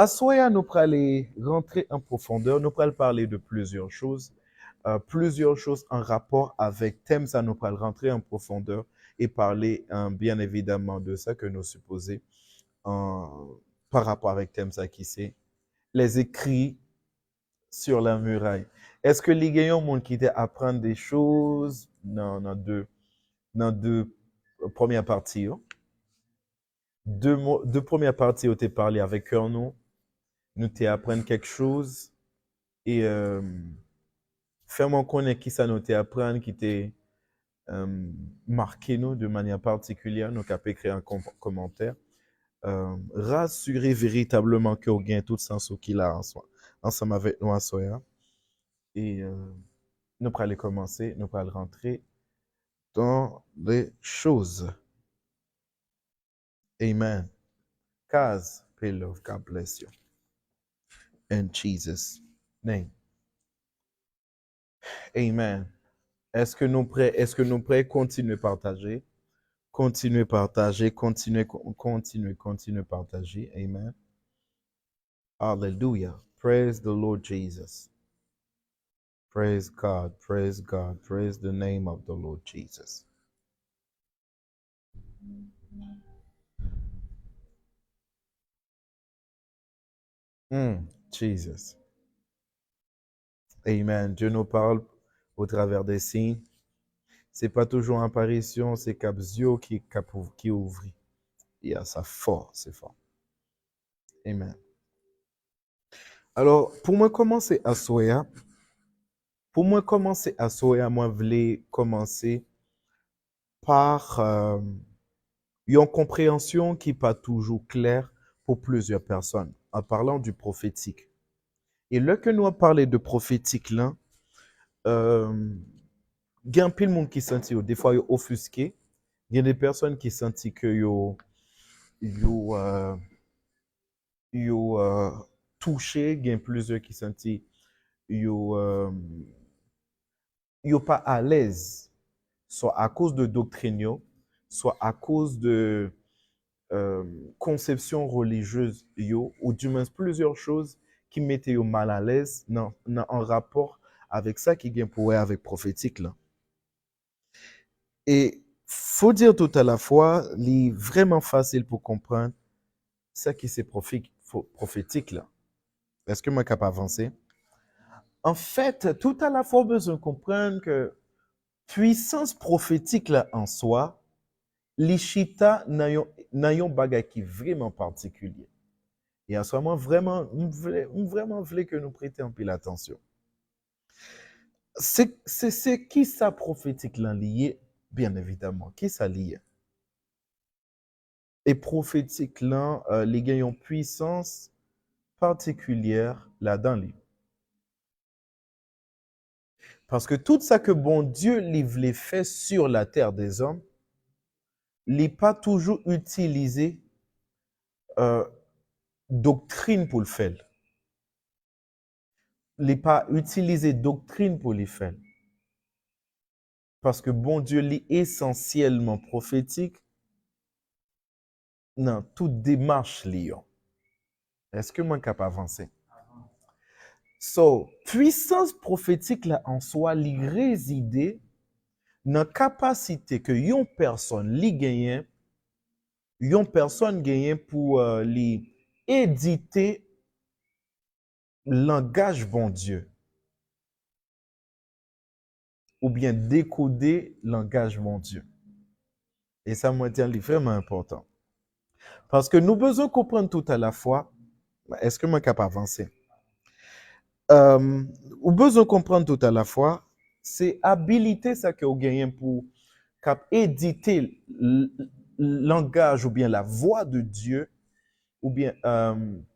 À soya, nous pourrons aller rentrer en profondeur, nous pourrons parler de plusieurs choses en rapport avec thème, ça nous pourrons rentrer en profondeur et parler bien évidemment de ça que nous supposons par rapport avec thème, ça qui c'est les écrits sur la muraille. Est-ce que les gagnants monde qui apprendre des choses dans deux premières parties? Deux premières parties où tu parlé avec nous t'es apprendre quelque chose et faire-moi connaître qui ça nous t'est apprendre, qui t'est marqué nous de manière particulière, nous qu'à écrire un commentaire. Rassurer véritablement que vous gagnez tout sens au qu'il a en soi, ensemble avec nous à Soya. Et nous allons commencer, nous allons rentrer dans les choses. Amen. Kaz, pay love, God bless you. In Jesus' name. Amen. Est-ce que nous prêts continuer à partager? Continuer à partager, continuer à partager. Amen. Hallelujah. Praise the Lord Jesus. Praise God, praise God, praise the name of the Lord Jesus. Jesus. Amen. Dieu nous parle au travers des signes. C'est pas toujours une apparition, c'est Capzio qui ouvre. Il y a ça fort, c'est fort. Amen. Alors, pour moi commencer à Soya, moi voulais commencer par une compréhension qui n'est pas toujours claire pour plusieurs personnes, en parlant du prophétique. Et là que nous avons parlé de prophétique, là, il y a un peu de monde qui sentit, des fois, offusqué. Il y a des personnes qui sentent que touché, il y a plusieurs qui sentent pas à l'aise, soit à cause de doctrine, soit à cause de conception religieuse, ou du moins plusieurs choses qui mettaient mal à l'aise en rapport avec ça qui vient pour avec prophétique là. Et faut dire tout à la fois, il est vraiment facile pour comprendre ça qui c'est prophétique là. Est-ce que moi capable d'avancer? En fait, tout à la fois besoin de comprendre que puissance prophétique là en soi, l'ishita n'a bagay qui vraiment particulier. Et à ce moment, vraiment voulait que nous prêtions un peu l'attention. C'est qui ça prophétique là lié? Bien évidemment, qui ça lié? Et prophétique là, les gagnants puissance particulière là-dedans. Parce que tout ça que bon Dieu les fait sur la terre des hommes, n'est pas toujours utilisé doctrine pour le faire. N'est pas utilisé doctrine pour le faire. Parce que bon Dieu est essentiellement prophétique dans toute démarche liant. Est-ce que moi je suis capable d'avancer? So, puissance prophétique là en soi, li réside dans la capacité que yon personne gagne pour li éditer langage bon Dieu ou bien décoder langage bon Dieu. Et ça, moi, c'est vraiment important. Parce que nous besoin comprendre tout à la fois. Est-ce que moi, je suis capable d'avancer? Ou besoin comprendre tout à la fois, c'est habilité ça que vous gagnez pour éditer le langage ou bien la voix de Dieu, ou bien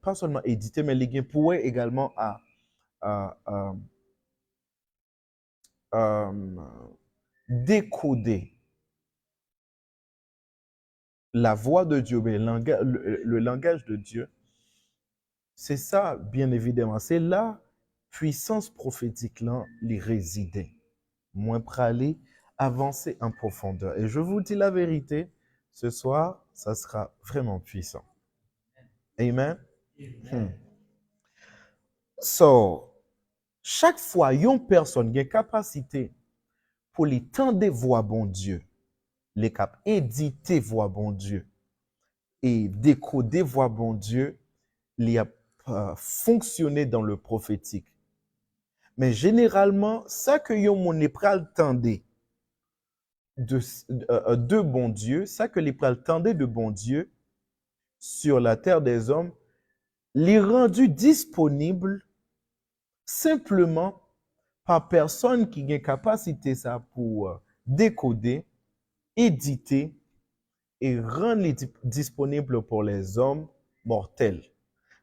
pas seulement éditer, mais les gains pourraient également à décoder la voix de Dieu, mais le langage de Dieu. C'est ça, bien évidemment. C'est là, puissance prophétique, là, les résidait. Moins praler, avancer en profondeur. Et je vous dis la vérité, ce soir, ça sera vraiment puissant. Amen. So, chaque fois, une personne a une capacité pour les tendre voix bon Dieu, les cap éditer voix bon Dieu et décoder voix bon Dieu, il a fonctionné dans le prophétique. Mais généralement, ça que yon mon épral tendait de bon Dieu, ça que l'épral tendait de bon Dieu sur la terre des hommes, l'est rendu disponible simplement par personne qui a capacité ça pour décoder, éditer et rendre disponible pour les hommes mortels.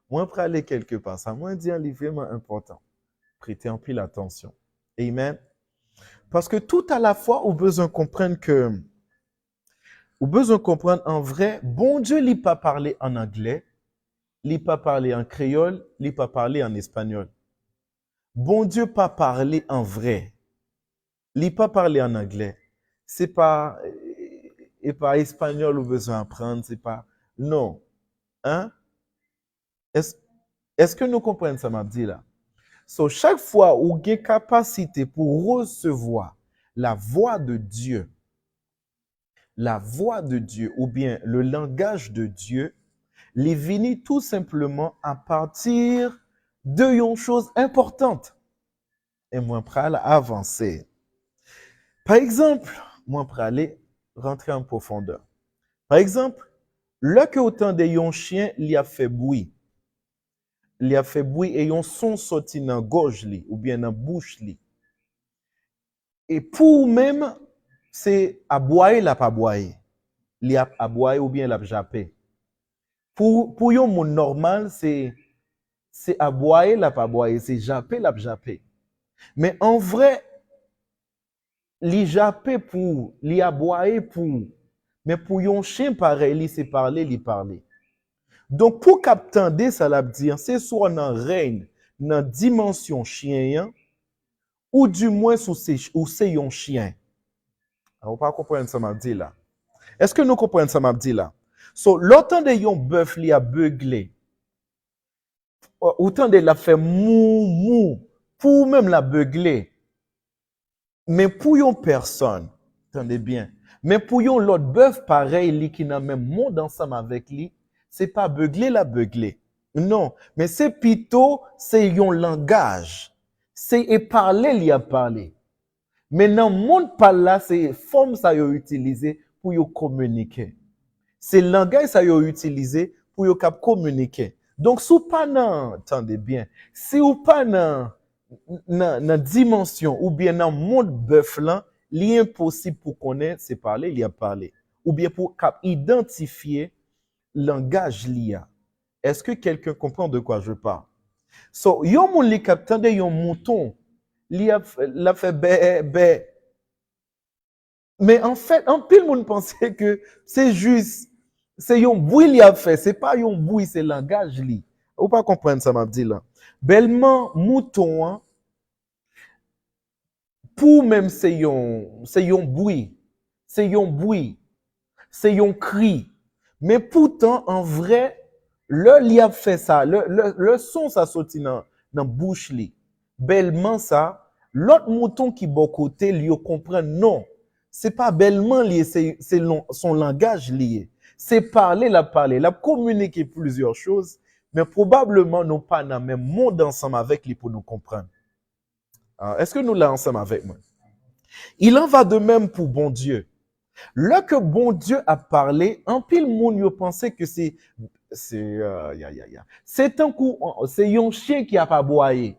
Moi, je vais aller quelque part. Ça m'a dit un livre vraiment important. Prêtez en pile attention. Amen. Parce que tout à la fois, on a besoin de comprendre en vrai, bon Dieu n'a pas parlé en anglais, il n'a pas parlé en créole, il n'a pas parlé en espagnol. Bon Dieu pas parlé en vrai. Il n'a pas parlé en anglais. C'est pas espagnol ou besoin d'apprendre, c'est pas non. Hein? Est-ce que nous comprenons ça m'a dit là? So, chaque fois où vous avez capacité pour recevoir la voix de Dieu ou bien le langage de Dieu, les vini tout simplement à partir de une chose importante. Et moi, je vais avancer. Par exemple, moi, je vais aller rentrer en profondeur. Par exemple, là que autant de yon chien, il a fait bruit. Il a fait bruit et yon son sorti dans la gorge li, ou bien dans la bouche li. Et pour même, c'est aboyer la pas aboyer. Il a aboyer ou bien la jappé. Pour yon monde normal, c'est aboyer la pas aboyer, c'est jappé la jappé. Mais en vrai, li jappé pour, li aboyer pour. Mais pour yon chien pareil, li c'est parler, li parler. Donc, pour qu'attendre, ça l'a dire, c'est soit dans règne, dans dimension chien, ou du moins ou c'est un chien. On pas comprendre ça m'a dit là. Est-ce que nous comprenons ça m'a dit là? So, l'autant de yon bœuf li a beuglé, autant de la fait mou, pour même la beugler. Mais pour yon personne, attendez bien, mais pour yon l'autre bœuf pareil, li qui n'a même monde ensemble avec lui, c'est pas beugler la beugler. Non, mais c'est plutôt, c'est yon langage. C'est parler, li a parlé. Mais dans le monde par là, c'est forme ça yo utilisé pour yo communiquer. C'est langage ça yo utilisé pour yo cap communiquer. Donc, si ou pas nan, attendez bien, si ou pas nan dimension ou bien dans le monde bœuf là, li impossible pour connaître, c'est parler, il a parlé. Ou bien pour cap identifier langage l'IA. Est-ce que quelqu'un comprend de quoi je parle? So, yon moun li kap tande yon mouton, li a fait bé. Mais en fait, en pile moun pensait que c'est juste, c'est yon bruit li a fait, c'est pas yon bruit, c'est langage li. Ou pas comprendre ça m'a dit là. Bellement mouton, hein, pour même c'est yon bruit, c'est yon cri. Mais pourtant, en vrai, li a fait ça, le son ça sorti dans bouche li. Bellement ça, l'autre mouton qui bon côté, li comprend non. C'est pas bellement lié, c'est son langage lié. C'est parler, la communiquer plusieurs choses, mais probablement non pas dans le même monde ensemble avec lui pour nous comprendre. Est-ce que nous l'avons ensemble avec moi? Il en va de même pour bon Dieu. Là que bon Dieu a parlé, en pile monde yo pensait que c'est un coup, c'est un chien qui a pas aboyé.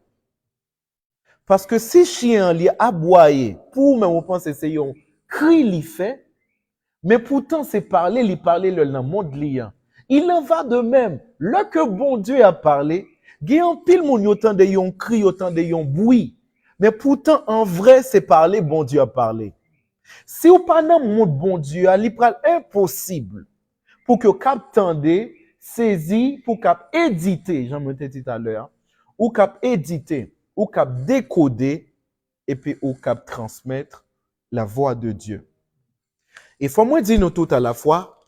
Parce que si chien li aboyé, pour même on pense que c'est un cri li fait, mais pourtant c'est parler le monde liant. Il en va de même. Là que bon Dieu a parlé, il y a un pile monde autant de yon cri, autant de yon bruit. Mais pourtant en vrai c'est parler, bon Dieu a parlé. Si ou pas dans le monde bon Dieu, il est impossible pour que cap tende, saisi, pour cap éditer, j'en ai dit tout à l'heure, ou cap éditer, ou cap décoder, et puis ou cap transmettre la voix de Dieu. Il faut moi dire nous tout à la fois,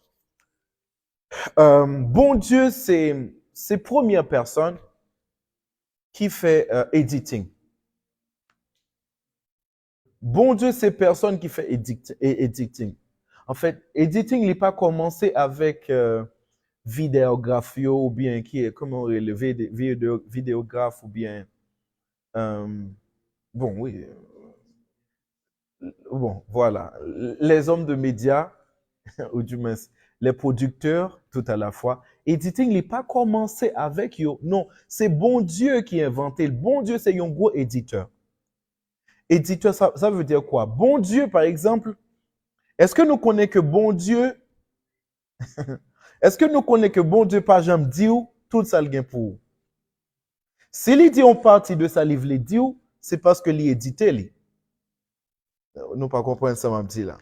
bon Dieu, c'est c'est première personne qui fait editing. Bon Dieu, c'est personne qui fait editing. En fait, editing n'est pas commencé avec vidéographie ou bien qui est, comment le vidéographe ou bien, bon, oui, bon, voilà. Les hommes de médias, ou du moins les producteurs, tout à la fois. Editing n'est pas commencé avec eux. Non, c'est bon Dieu qui a inventé. Bon Dieu, c'est un gros éditeur. Éditeur, ça veut dire quoi? Bon Dieu, par exemple, est-ce que nous connaissons que bon Dieu, est-ce que nous connaissons que bon Dieu, par exemple, dit tout ça le gain pour? S'il dit en partie de sa livre, les dit, c'est parce que l'édité. Nous pas comprendre ça, m'a dit là.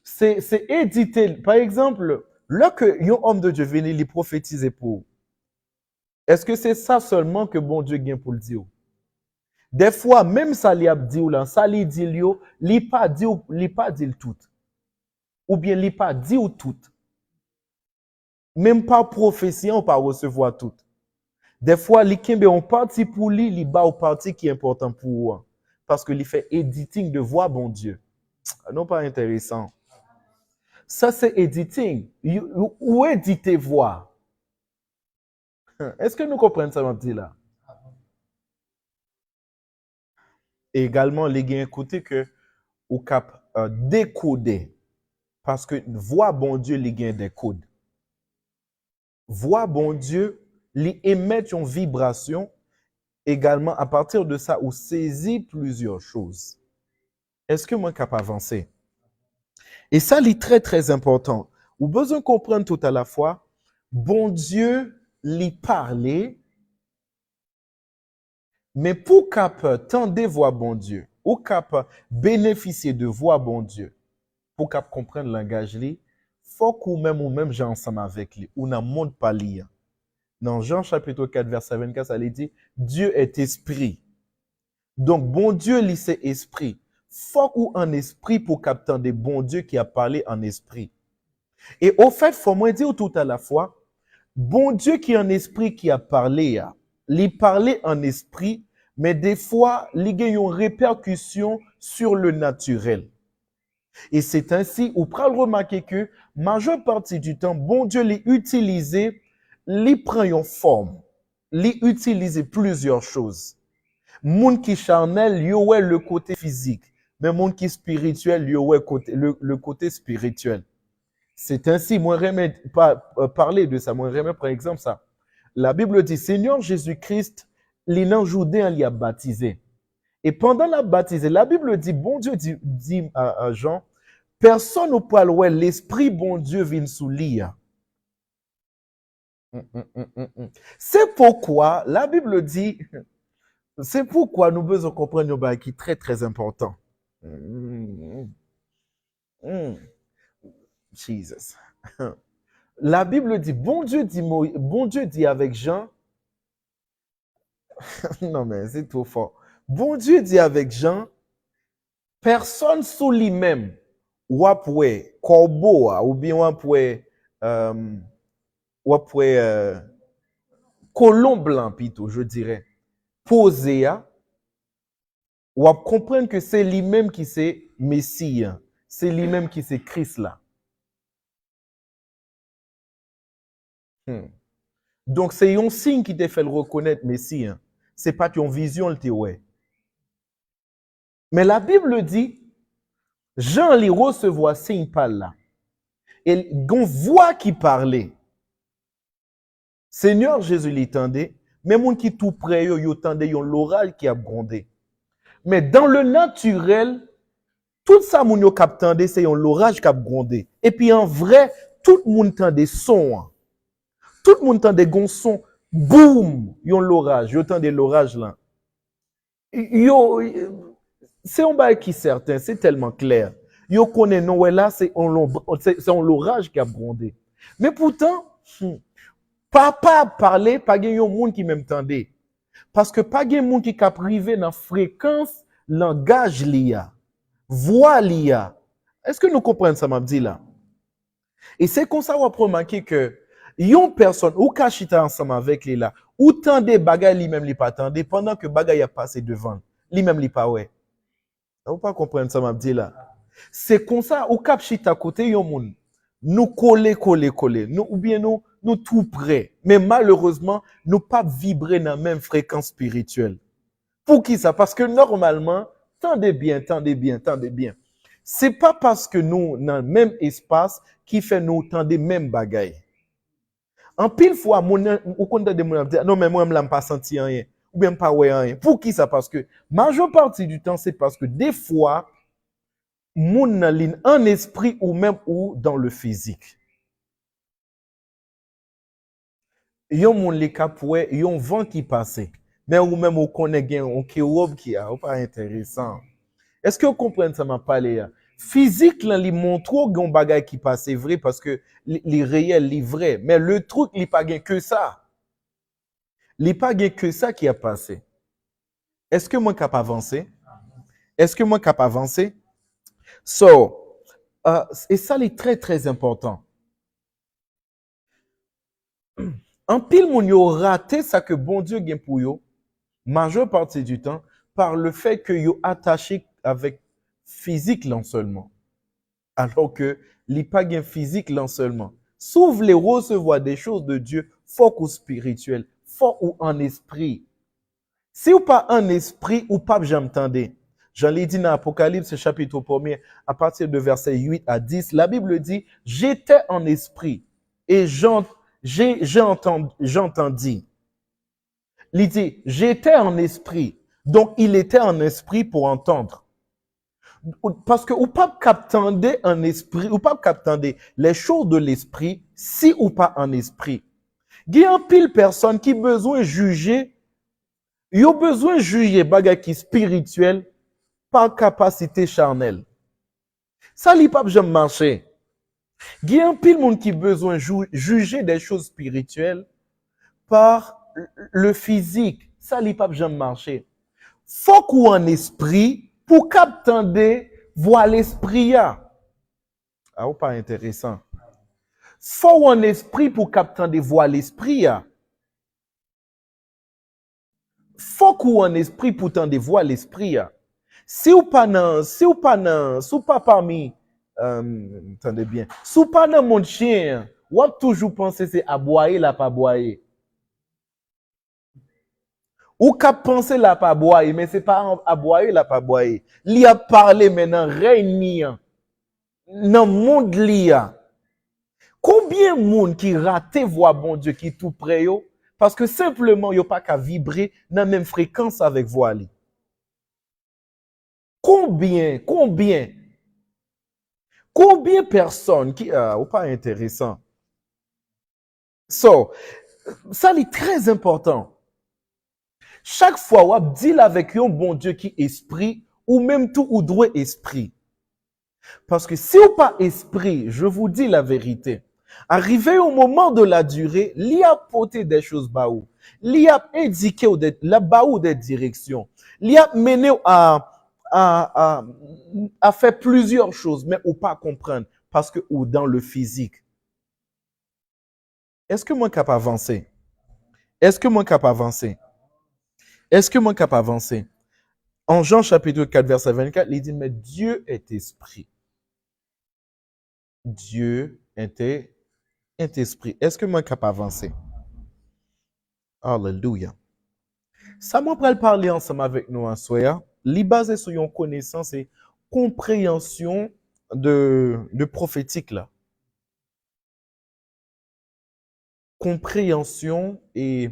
C'est édité. Par exemple, lorsque un homme de Dieu vient lui prophétiser pour, est-ce que c'est ça seulement que bon Dieu gagne pour le dire? Des fois, même ça lui a dit ou là, ça lui dit lui, il pas dit le tout. Ou bien il pas dit ou tout. Même pas prophétie, on pas recevoir tout. Des fois, il kembe en partie pour lui, il bat au parti qui est important pour lui. Parce que il fait editing de voix, bon Dieu. Non, pas intéressant. Ça, c'est editing. Ou éditer voix. Est-ce que nous comprenons ça, ma petite là? Et également, les gars, écoutez que ou cap décoder. Parce que voix, bon Dieu, les gars, des codes. Voix, bon Dieu, les émettre une vibration. Également, à partir de ça, ou saisit plusieurs choses. Est-ce que moi, je suis capable d'avancer? Et ça, c'est très, très important. Ou besoin de comprendre tout à la fois, bon Dieu, lui parler, mais pour cap tendre voix bon Dieu, ou cap bénéficier de voix bon Dieu, pour cap comprendre le langage, il faut qu'on même j'ai ensemble avec lui, ou dans le monde pas lire. Dans Jean chapitre 4, verset 24, ça dit, Dieu est esprit. Donc, bon Dieu, lui, c'est esprit. Faut qu'on en esprit pour capter des bons Dieu qui a parlé en esprit. Et au fait, faut moi dire tout à la fois, bon Dieu qui est en esprit qui a parlé, il parlait en esprit, mais des fois, il y a une répercussion sur le naturel. Et c'est ainsi, ou pral remarquer que, majeure partie du temps, bon Dieu l'a utilisé, il prend une forme, il utilise plusieurs choses. Monde qui charnel, yo ouais le côté physique, mais monde qui spirituel, yo ouais le côté spirituel. C'est ainsi, moi j'aimerais parler de ça, moi j'aimerais par exemple ça. La Bible dit, Seigneur Jésus-Christ, les non-Joudéens l'y a baptisé. Et pendant la baptisée, la Bible dit, bon Dieu dit à Jean, personne ne peut louer l'Esprit bon Dieu vient sous l'IA. C'est pourquoi la Bible dit, c'est pourquoi nous devons comprendre un bagage qui est très très important. Jesus. La Bible dit, bon Dieu dit avec Jean, non mais c'est trop fort. Bon Dieu dit avec Jean, personne sous lui-même, ou après corbeau, ou bien ou après colon blanc plutôt, je dirais, posé, ou à comprendre que c'est lui-même qui c'est Messie, c'est lui-même qui c'est Christ là. Donc c'est un signe qui te fait le reconnaître Messie. C'est pas ton vision le ouais. Mais la Bible dit, Jean les recevoir signe pas là. Et on voit qui parlait. Seigneur Jésus l'entendait, mais moun qui tout près yo entendait yon l'oral qui a grondé. Mais dans le naturel, tout ça moun yo captandé c'est yon l'orage qui a grondé. Et puis en vrai, tout le monde entendait son. Tout le monde entendait gon son, boum, yon l'orage, yo entendait l'orage là. Yo c'est un bail qui est certain, c'est tellement clair. Yo connaît non ouais là c'est l'orage qui a grondé. Mais pourtant, papa parler, pas gen yon monde qui m'entendait. Parce que pas gen monde qui cap privé dans fréquence langage liya, voix liya. Est-ce que nous comprenons ça m'a dit là? Et c'est comme ça on va remarquer que Yon personne, ou ka chita ensemble avec lui là, ou tande bagay li même li pas tande, pendant que bagay a passé devant, li même li pas ouais. Vous pas comprendre ça m'a dit là. C'est comme ça, ou cap chita côté yon moun, nous coller, nous, ou bien nous tout près. Mais malheureusement, nous pas vibrer dans la même fréquence spirituelle. Pour qui ça? Parce que normalement, tendez bien. C'est pas parce que nous, dans le même espace, qui fait nous tendre même bagaille. En pile fois, ou quand de mon non, mais moi, je ne pas senti rien. Ou bien pas ouais rien. Pour qui ça? Parce que, majeure partie du temps, c'est parce que des fois, moun nan ligne en esprit ou même ou dans le physique. Yon moun li kapoué, yon vent qui passe. Mais ou même ou connaît gen, on kérob qui a, ou pas intéressant. Est-ce que vous comprenez ça m'a parlé là? Physique là, li montre gon bagay qui passe vrai parce que li réel, li vrai. Mais le truc, li pas gen que ça. Li pas gen que ça qui a passé. Est-ce que moi cap avancer? Est-ce que moi cap avancer? So, et ça, c'est très, très important. En pile, moun yo raté ça que bon Dieu gen pour yo, majeure partie du temps, par le fait que yo attaché avec physique là seulement. Alors que li pas gen physique là seulement. S'ouvre les recevoir des choses de Dieu, fort ou spirituel, fort ou en esprit. Si ou pas en esprit, ou pas j'aime tendez. J'en l'ai dit dans Apocalypse chapitre 1er, à partir de verset 8 à 10, la Bible dit, j'étais en esprit et j'entendis. Il dit, j'étais en esprit. Donc, il était en esprit pour entendre. Parce que ou pas captender en esprit, ou pas captender les choses de l'esprit, si ou pas en esprit. Il y a un pile personne qui besoin juger, il a besoin juger bagay qui spirituel par capacité charnelle. Ça li pas jamais marcher. Il y a un pile monde qui besoin juger des choses spirituelles par le physique. Ça li pas jamais marcher. Faut qu'on en esprit pour capter voir l'esprit. Ah, ou pas intéressant. Faut en esprit pour capter voir l'esprit. Faut qu'on en esprit pour tendre voir l'esprit. Si ou pas parmi, attendez bien, si ou pas dans mon chien, ou a toujours pensé c'est aboyer la pas boyer. Ou cap penser la pas boyer, mais c'est pas aboyer la pas boyer. Li a parlé maintenant règne dans monde li a. Combien de monde qui rate voix bon Dieu qui tout près yo parce que simplement yo pas qu'à vibrer dans même fréquence avec voix li. Combien de personnes qui ou pas intéressant. So, ça est très important. Chaque fois ou dit avec un bon Dieu qui esprit ou même tout ou droit esprit. Parce que si ou pas esprit, je vous dis la vérité. Arrivé au moment de la durée, l'y a porté des choses baou. L'y a indiqué la baou des directions. L'y a mené à faire plusieurs choses, mais ou pas comprendre. Parce que ou dans le physique. Est-ce que moi capable avancer? Est-ce que moi capable avancer? Est-ce que moi capable avancer? En Jean chapitre 4, verset 24, il dit, mais Dieu est esprit. Dieu est esprit. Est-ce que moi capable avancer? Alléluia. Ça m'a parler ensemble avec nous en soya. Li basé sur une connaissance et compréhension de prophétique là. Compréhension et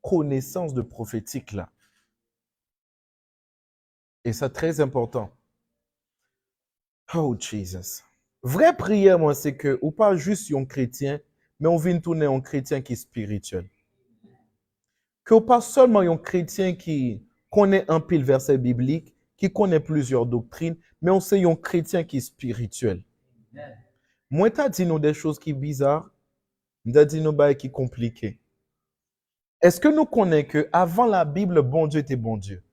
connaissance de prophétique là. Et c'est très important. Oh Jesus. Vraie prière, moi, c'est que, ou pas juste un chrétien, mais on vient tourner un chrétien qui est spirituel. Que ou pas seulement un chrétien qui connaît un pile verset biblique, qui connaît plusieurs doctrines, mais on sait un chrétien qui est spirituel. Moi, t'as dit nous des choses qui sont bizarres, t'as dit nous des qui sont compliquées. Est-ce que nous connaissons que avant la Bible, bon Dieu était bon Dieu?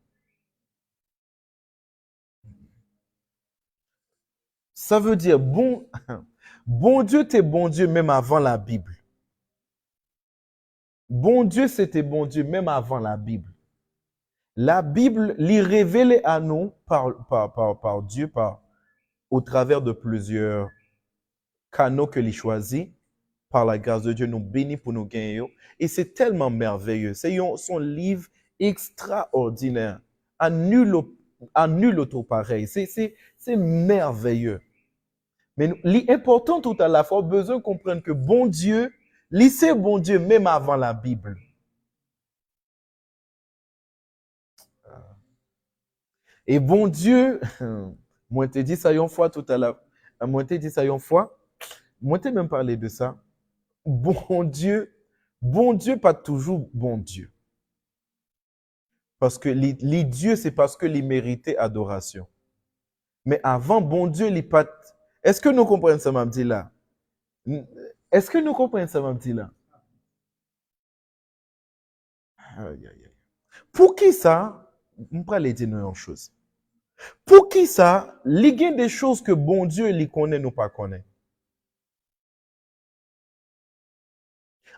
Ça veut dire Bon Dieu, t'es bon Dieu même avant la Bible. Bon Dieu, c'était bon Dieu même avant la Bible. La Bible l'y révélée à nous par Dieu, au travers de plusieurs canaux que l'y choisit. Par la grâce de Dieu, nous bénit pour nous gagner. Et c'est tellement merveilleux. C'est son livre extraordinaire. À nul autre pareil. C'est merveilleux. Mais l'important tout à la fois, besoin de comprendre que bon Dieu, c'est bon Dieu même avant la Bible. Et bon Dieu, moi t'ai dit ça une fois tout à l'heure. Moi t'ai dit ça une fois. Moi t'ai même parlé de ça. Bon Dieu, pas toujours bon Dieu. Parce que les dieux, c'est parce que les méritait adoration. Mais avant, bon Dieu, les pas. Est-ce que nous comprenons ça, Mamdi là? Est-ce que nous comprenons ça, Mamdi là? Pour qui ça? On peut aller dire une chose. Pour qui ça? Il y a des choses que bon Dieu, il connaît, nous pas connaît.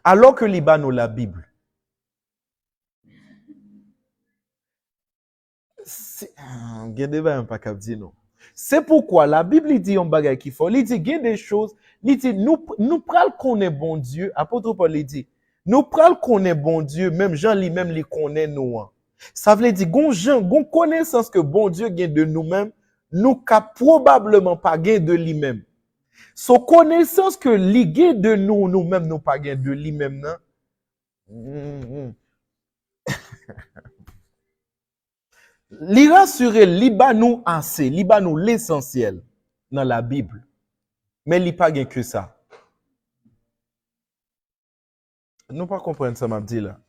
Alors que les bas nous la Bible. C'est pourquoi la Bible dit un bagage qu'il faut. Il dit il y a des choses. Il dit nous pral connaît bon Dieu. Apôtre Paul dit nous pral connaît bon Dieu. Même Jean lui-même les connaît nous. Ça veut dire gon connaissance que bon Dieu gagne de nous-mêmes. Nous qu'a probablement pas gagne de lui-même. Son connaissance que li gagne de nous-mêmes nous pas gagne de lui-même. Li rassurer, li ba nous assez, li ba nous l'essentiel dans la Bible. Mais li pas gain que ça. Nous pas comprendre ça m'a dit là.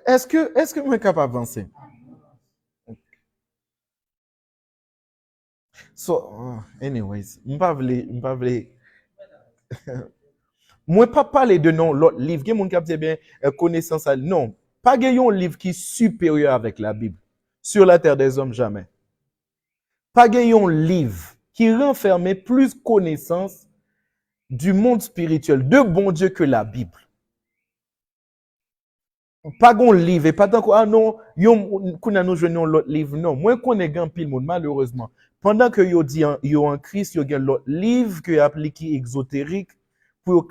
Est-ce que moi capable d'avancer? So, anyways, m'pas vle moi pas parler de non l'autre livre, gen moun k'ap dit bien connaissance non, pas gen un livre qui est supérieur avec la Bible sur la terre des hommes jamais. Pas gen un livre qui renferme plus connaissance du monde spirituel de bon Dieu que la Bible. Pas gon livre, et pas tant que, ah non, yon, qu'on a nous joignons l'autre livre, non. Moi, qu'on est grand pile monde, malheureusement. Pendant que yo dit, yo en Christ, yo gen l'autre livre que appliqué exotérique pour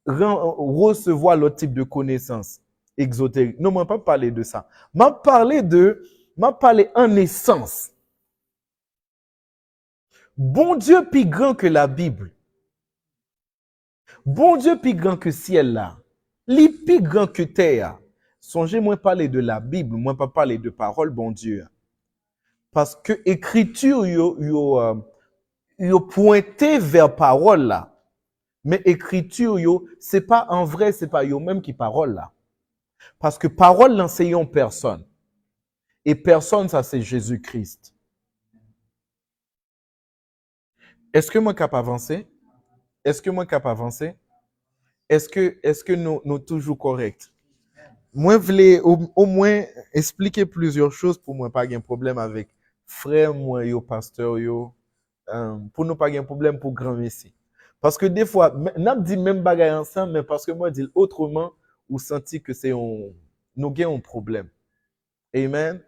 recevoir l'autre type de connaissance exotérique. Non, moi, pas parler de ça. M'a parler en essence. Bon Dieu plus grand que la Bible. Bon Dieu plus grand que ciel là. Li plus grand que terre. Songez-moi parler de la Bible, moi pas parler de parole, bon Dieu. Parce que écriture, yo pointé vers parole là. Mais écriture, c'est pas en vrai, c'est pas yo même qui parole là. Parce que parole, l'enseignons personne. Et personne, ça c'est Jésus-Christ. Est-ce que moi capable avancer? Est-ce que moi capable avancer? Est-ce que nous toujours correct? Moi, je voulais au moins expliquer plusieurs choses pour moi pas de problème avec frère, moi, yo, pasteur, yo, pour nous pas de problème pour grand messie. Parce que des fois, n'a dit même bagaille ensemble, mais parce que moi, dis autrement, ou senti que c'est nous avons un problème. Amen.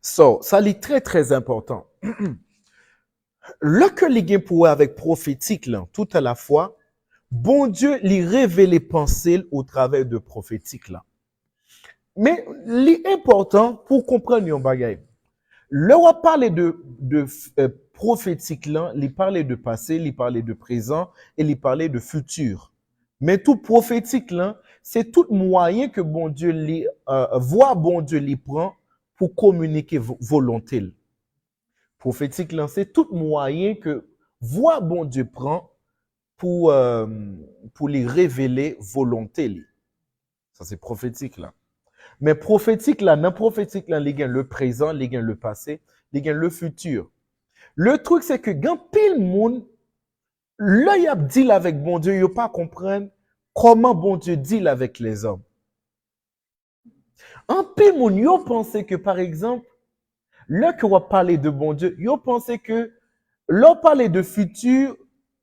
So, ça est très, très important. Le que les gains pour avec prophétique, là, tout à la fois, bon Dieu lui révèle les pensées au travers de prophétique, là. Mais l'important pour comprendre un bagay, le on parle de prophétique là, il parle de passé, il parle de présent et il parle de futur. Mais tout prophétique là, c'est tout moyen que bon Dieu voit bon Dieu lui prend pour communiquer volonté. Prophétique là, c'est tout moyen que voit bon Dieu prend pour lui révéler volonté. Ça c'est prophétique là. Mais prophétique là, dans prophétique là, il y a le présent, il y a le passé, il y a le futur. Le truc c'est que quand pile monde l'œil a deal avec bon Dieu, il pas comprendre comment bon Dieu deal avec les hommes. En pile monde yo pensé que par exemple, là que on va parler de bon Dieu, yo pensé que L'on parle de futur,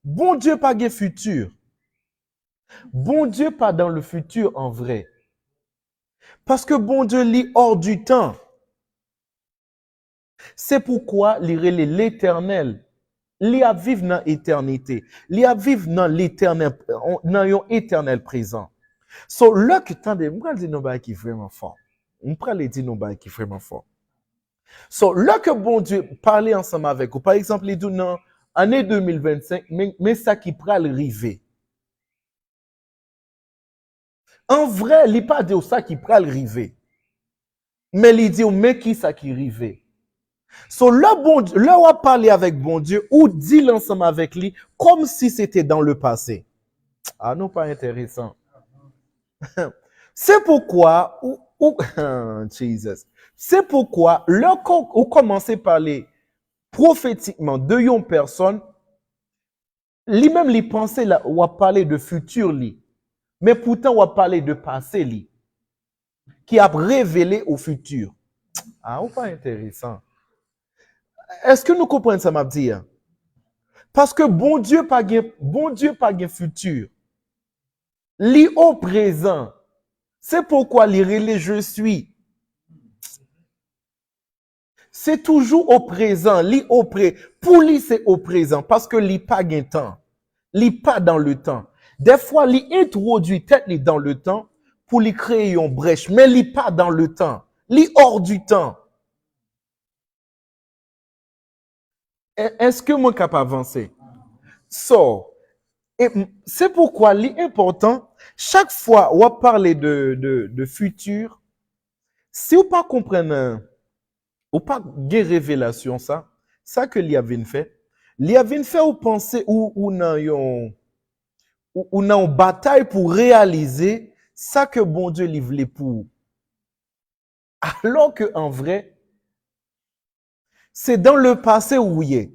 bon Dieu pas de futur. Bon Dieu pas dans le futur en vrai. Parce que bon Dieu lit hors du temps. C'est pourquoi il est l'éternel. Il a vivre dans l'éternité. Il a vivre dans l'éternel, dans l'éternel présent. So, là que tant de, moi, je dis non, qui est vraiment fort. On prend les dire non, qui est vraiment fort. So, là que bon Dieu parlait ensemble avec vous, par exemple, il dit non, année 2025, mais ça qui prend le river. En vrai, il n'est pas dit ça qui prend le river. Mais il dit, mais qui ça qui river. So, là, bon Dieu, là, on a parlé avec bon Dieu, ou dit l'ensemble avec lui, comme si c'était dans le passé. Ah non, pas intéressant. C'est pourquoi, Jesus. C'est pourquoi, lorsqu'on commence à parler prophétiquement de une personne, lui-même, les pensées, là, on va parler de futur, lui. Mais pourtant, on va parler de passé, lui. Qui a révélé au futur. Ah, ou pas intéressant. Est-ce que nous comprenons ça, m'a dit? Parce que bon Dieu pas de futur. Li au présent. C'est pourquoi les relais je suis. C'est toujours au présent. Pour lui, c'est au présent. Parce que li pas de temps. Li pas dans le temps. Des fois, li introduit peut-être dans le temps pour lui créer une brèche. Mais li pas dans le temps. Li hors du temps. Est-ce que moi capable d'avancer? So, c'est pourquoi l'important, chaque fois on parle de futur, si on pas comprendre, ou pas de révélation ça que l'Yavin fait, l'Yavin fait ou penser ou dans une bataille pour réaliser ça que bon Dieu lui voulait pour. Alors que en vrai, c'est dans le passé où il est.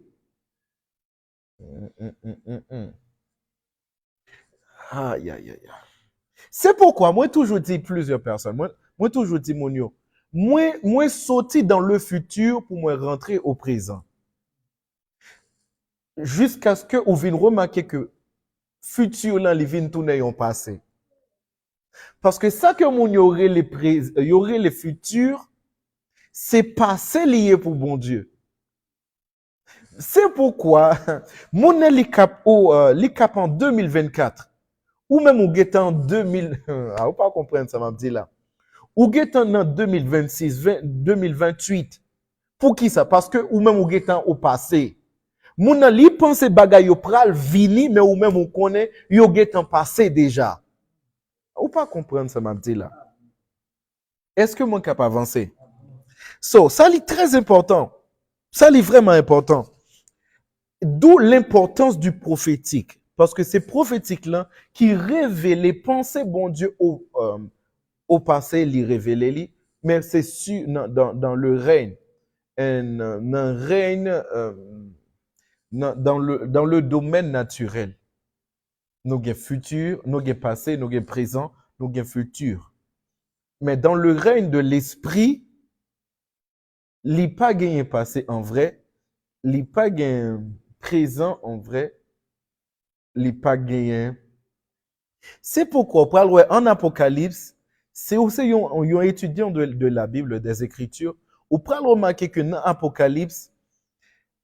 Aïe, aïe, aïe. C'est pourquoi moi toujours dis plusieurs personnes, moi toujours dis mon yo, moi sauter dans le futur pour moi rentrer au présent. Jusqu'à ce que vous veniez remarquer que futur là les vins tourner en passé. Parce que ça que mon y aurait les futurs, c'est passé lié pour bon Dieu. C'est pourquoi mon les cap en 2024 ou même au guettant en 2000 ah vous pas comprendre ça m'a dit là. Ou guettant en 2026, 2028. Pour qui ça? Parce que ou même ou guettant au passé. Moun li pense bagay yo pral vini mais ou même on connaît yo guettant passé déjà. Ou pas comprendre ça m'a dit là. Est-ce que mon cap avancer? So, ça est très important. Ça est vraiment important. D'où l'importance du prophétique. Parce que c'est prophétique là qui révèle les pensées bon Dieu au passé, les révéler, mais c'est sûr dans le règne. Un règne dans le domaine naturel. Nous avons futur, nous avons passé, nous avons présent, nous avons futur. Mais dans le règne de l'esprit, il n'y a pas gagné passé en vrai, il n'y a pas gagné présent en vrai, il n'y a pas gagné. C'est pourquoi, en Apocalypse, c'est aussi un étudiant de la Bible, des Écritures, ou pour remarquer que dans Apocalypse,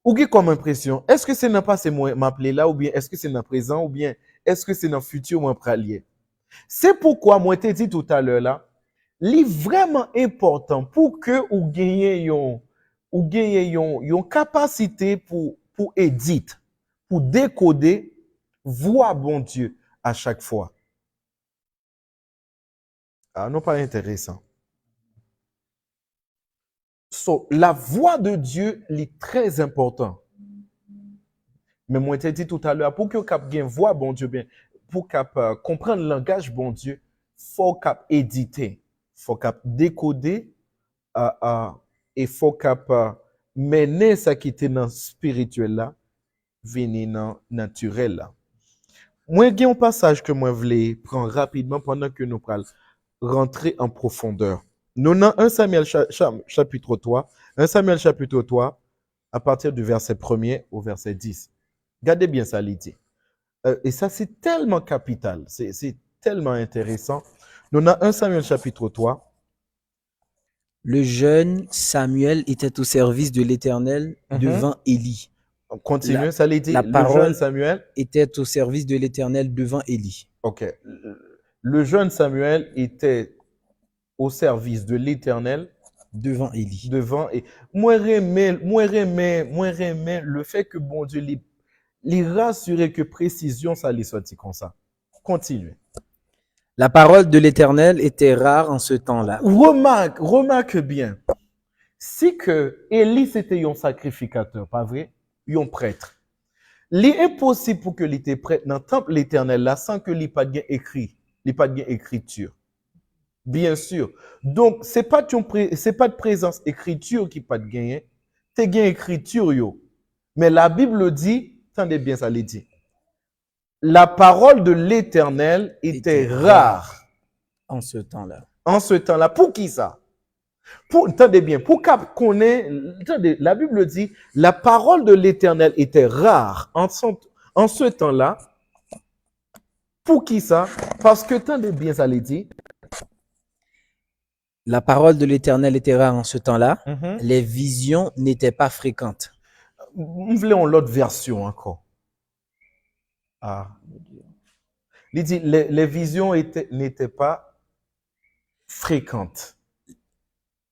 ou qui comme impression, est-ce que c'est dans le passé moi m'appeler là, ou bien est-ce que c'est dans le présent, ou bien est-ce que c'est dans le futur moi pralier? C'est pourquoi moi t'ai dit tout à l'heure là, c'est vraiment important pour que vous gagnez une capacité pour éditer, pour décoder, voir bon Dieu à chaque fois. Ah non, pas intéressant. So, la voix de Dieu est très importante. Mais moi, je dit tout à l'heure, pour que cap bien voix bon Dieu bien, pour cap comprendre le langage bon Dieu, faut cap éditer, faut cap décoder et faut cap mener ça qui était dans le spirituel là, venir dans le naturel là. Moi, il y a un passage que moi voulais prendre rapidement pendant que nous parlons rentrer en profondeur. Nous avons 1 Samuel chapitre 3, 1 Samuel chapitre 3, à partir du verset 1er au verset 10. Regardez bien ça, Lydie. Et ça, c'est tellement capital, c'est tellement intéressant. Nous avons 1 Samuel chapitre 3. Le jeune Samuel était au service de l'Éternel devant Élie. On continue, ça Lydie. La Le jeune parole Samuel. était au service de l'Éternel devant Élie. OK. Le jeune Samuel était au service de l'Éternel Devant Élie. devant. Et moi, remets le fait que bon Dieu les rassurer que précision, ça les sortit comme ça. Continue. La parole de l'Éternel était rare en ce temps-là. Remarque bien. Si que Élie c'était un sacrificateur, pas vrai? Un prêtre. Il est impossible pour que il était prêtre dans le temple l'Éternel là sans que il pas de écrit, il pas de écriture. Bien sûr. Donc c'est pas de présence écriture qui pas de gagner, c'est gain écriture yo. Mais la Bible dit, attendez bien ça les dit. La parole de l'Éternel était rare en ce temps-là. En ce temps-là, pour qui ça? Attendez bien, pour qu'on ait, attendez, la Bible dit, la parole de l'Éternel était rare en ce temps-là. Pour qui ça? Parce que, attendez bien, ça les dit. La parole de l'Éternel était rare en ce temps-là. Les visions n'étaient pas fréquentes. Nous voulons l'autre version encore. Ah. Il dit, les visions n'étaient pas fréquentes.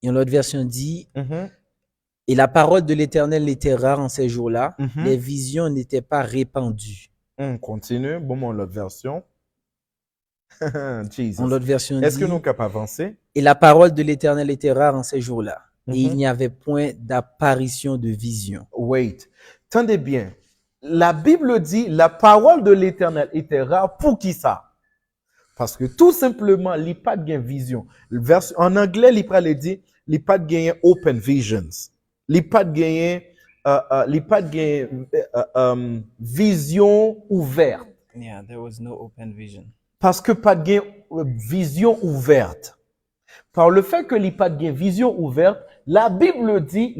Et l'autre version dit, et la parole de l'Éternel était rare en ces jours-là. Les visions n'étaient pas répandues. On continue. Bon, l'autre version. Jesus. En l'autre version Est-ce dit, que nous sommes capables d'avancer? Et la parole de l'Éternel était rare en ces jours-là. Et il n'y avait point d'apparition de vision. Wait. Tendez bien. La Bible dit, la parole de l'Éternel était rare. Pour qui ça? Parce que tout simplement, il n'y a pas de vision. En anglais, il dit, il n'y a pas de open visions. Il n'y a pas de vision ouverte. Yeah, there was no open vision. Parce que pas de vision ouverte. Par le fait que il n'y a pas de vision ouverte, la Bible dit,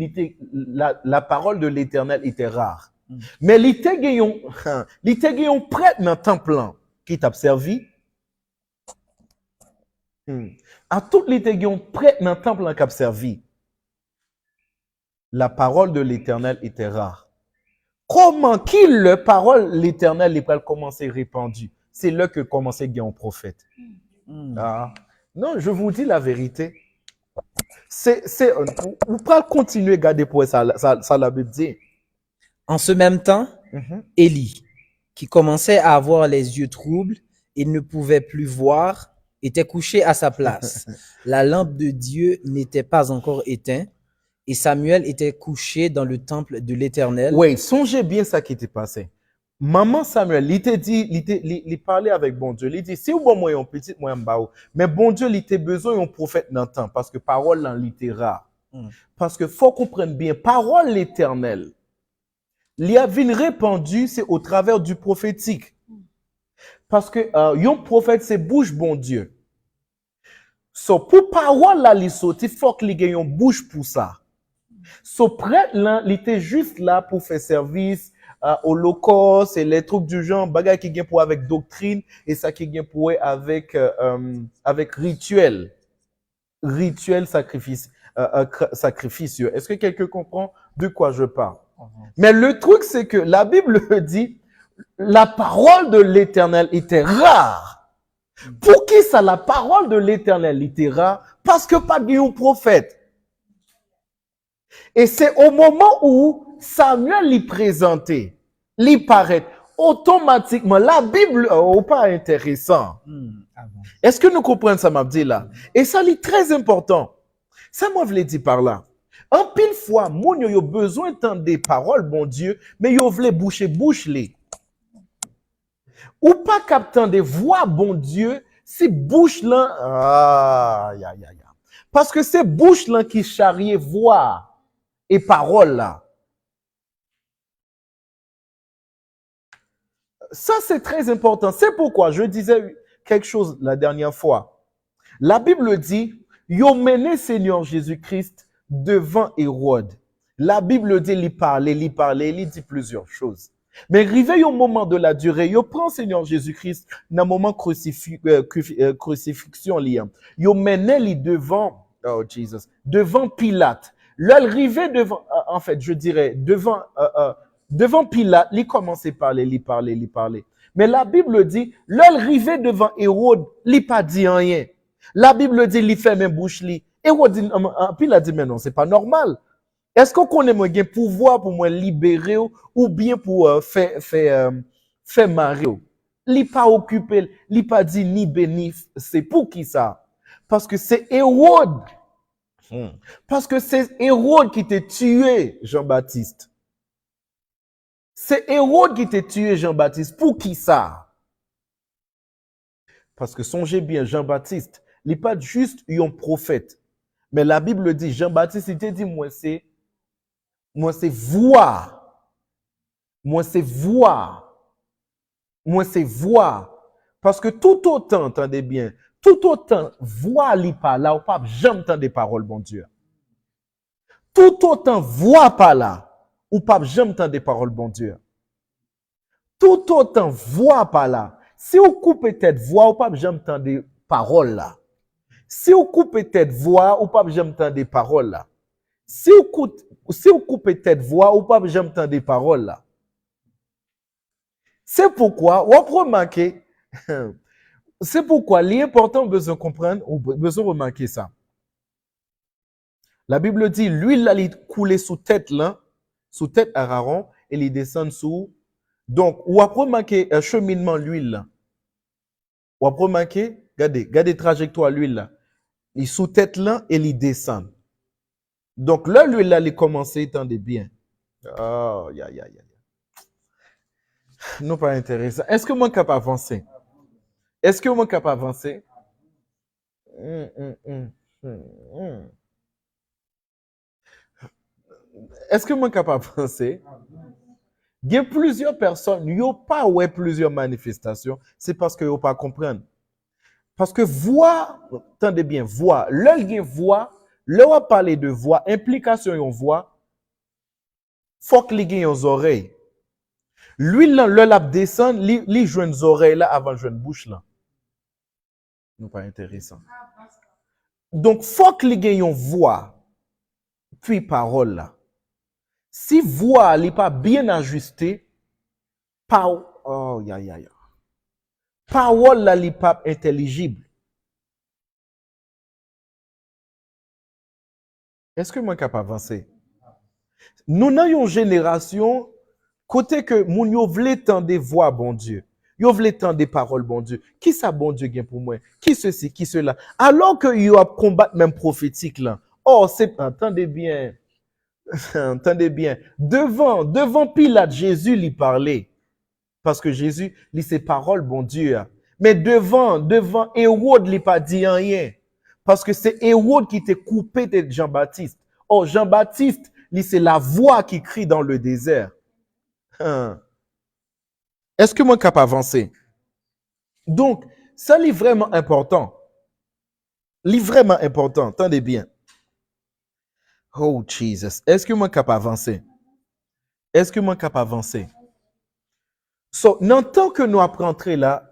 la parole de l'Éternel était rare. Mais il était un prêtre dans le temple qui t'a servi. À toutes les téguions prêtes dans le temple qui a servi, la parole de l'Éternel était rare. Comment la parole de l'Éternel est commencé répandue? C'est là que commençait un prophète. Ah. Non, je vous dis la vérité. Vous pouvez continuer à garder pour ça la Bible dit. En ce même temps, Élie, qui commençait à avoir les yeux troubles et ne pouvait plus voir, était couché à sa place. La lampe de Dieu n'était pas encore éteinte et Samuel était couché dans le temple de l'Éternel. Oui, songez bien ça qui était passé. Maman Samuel, il parlait avec bon Dieu. Il dit, si vous bon moi un petit, moi un baou. Mais bon Dieu, il était besoin d'un prophète dans le temps parce que parole en littéraire. Parce que faut comprendre bien, parole l'Éternel. Il y a une répandue, c'est au travers du prophétique. Parce que un prophète, c'est bouche bon Dieu. So, pour parole là, il faut qu'il ait une bouche pour ça. So, prêtre là, il était juste là pour faire service, holocauste et les trucs du genre, bagay qui gagne pour avec doctrine et ça qui gagne pour avec rituel sacrifice. Est-ce que quelqu'un comprend de quoi je parle? Mais le truc, c'est que la Bible dit, la parole de l'Éternel était rare. Pour qui ça, la parole de l'Éternel était rare? Parce que pas de prophète. Et c'est au moment où Samuel l'y présentait, l'y paraît, automatiquement, la Bible, pas intéressant. Est-ce que nous comprenons ça, m'a dit là? Et ça, c'est très important. Ça, moi, je l'ai dit par là. En pile fois, mon yo besoin d'entendre des paroles, bon Dieu, mais yo voulait bouche les. Ou pas captant des voix, bon Dieu, si bouche là, parce que c'est bouche là qui charriait voix et paroles là. Ça, c'est très important. C'est pourquoi je disais quelque chose la dernière fois. La Bible dit, yo mené Seigneur Jésus-Christ devant Hérode. La Bible dit, il parlait, il dit plusieurs choses. Mais arrivé au moment de la durée, il prend Seigneur Jésus-Christ dans le moment crucifixion. Il menait lui devant, oh Jesus, devant Pilate. Là, il arrivait devant, en fait, je dirais, devant Pilate, il commençait à parler. Mais la Bible dit, là, il arrivait devant Hérode, il pas dit rien. La Bible dit, il fait même bouche li. Hérode dit, Pilate dit, mais non, c'est pas normal. Est-ce qu'on connaît mon pouvoir pour me libérer ou bien pour faire marrer? Il pas occupé, il pas dit ni béni, c'est pour qui ça? Parce que c'est Hérode. Parce que c'est Hérode qui t'a tué Jean-Baptiste. C'est Hérode qui t'a tué Jean-Baptiste. Pour qui ça? Parce que songez bien, Jean-Baptiste, il n'est pas juste un prophète. Mais la Bible dit, Jean-Baptiste, il t'a dit, moi c'est voir. Moi c'est voir. Parce que tout autant, entendez bien, tout autant, voir li pas là, ou pas, jamais entendre des paroles, bon Dieu. Tout autant, voir pas là, ou pas, jamais entendre des paroles, bon Dieu. Tout autant, voir pas là. Si vous coupez tête voix, ou pas, jamais entendre des paroles là. Si vous coupez tête voix, ou pas, jamais entendre des paroles là. Si vous coupez tête voix, ou pas, jamais entendre des paroles là. C'est pourquoi, on peut remarquer, c'est pourquoi l'important besoin de comprendre, ou besoin de remarquer ça. La Bible dit, l'huile là, il coulait sous tête là, sous tête Aaron, et il descend sous. Donc, on a remarqué un cheminement l'huile là. On a remarqué, regardez trajectoire l'huile là. Il sous tête là, et il descend. Donc là, l'huile là, il commence, attendez bien. Oh, non, pas intéressant. Est-ce que moi capable d'avancer? Est-ce que moi capable d'avancer? Est-ce que moi capable d'avancer? Il y a plusieurs personnes, il n'y a pas ouais, plusieurs manifestations, c'est parce qu'ils n'ont pas comprendre. Parce que voix, attendez bien, voix, l'œil y voix, l'heure parler de voix, implication yon voix, faut que les gens ont oreilles. Lui, le lap descend, li joue les oreilles là avant de jouer une bouche là. Non, pas intéressant. Donc, faut que les gens voix, puis parole là. Si voix n'est pas bien ajustée, parole là n'est pas intelligible. Est-ce que moi suis capable d'avancer? Nous avons une génération côté que moun yo vle tendre des voix bon Dieu. Yo vle tendre des paroles bon Dieu. Qui ça bon Dieu gain pour moi? Qui ceci, qui cela? Alors que yo a combattre même prophétique là. Oh, c'est entendez bien. Entendez bien. Devant Pilate, Jésus lui parlait. Parce que Jésus lit ses paroles, bon Dieu. Mais devant Hérode, il pas dit rien. Parce que c'est Hérode qui t'a coupé de Jean-Baptiste. Oh, Jean-Baptiste, c'est la voix qui crie dans le désert. Est-ce que moi, je suis capable d'avancer? Donc, ça, c'est vraiment important. C'est vraiment important. Attendez bien. Oh, Jesus. Est-ce que moi, je suis capable d'avancer? Est-ce que moi, je suis capable d'avancer? So, dans le temps que nous apprenons entrer là,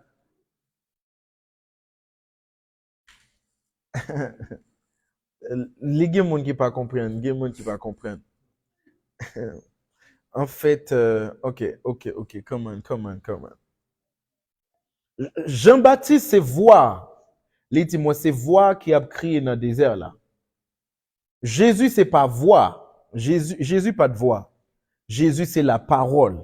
les gens qui ne pas comprendre, les gens qui pas comprendre. En fait, ok, come on. Jean-Baptiste, c'est voix. Il dit, moi, c'est voix qui a crié dans le désert là. Jésus, c'est pas voix. Jésus, pas de voix. Jésus, c'est la parole.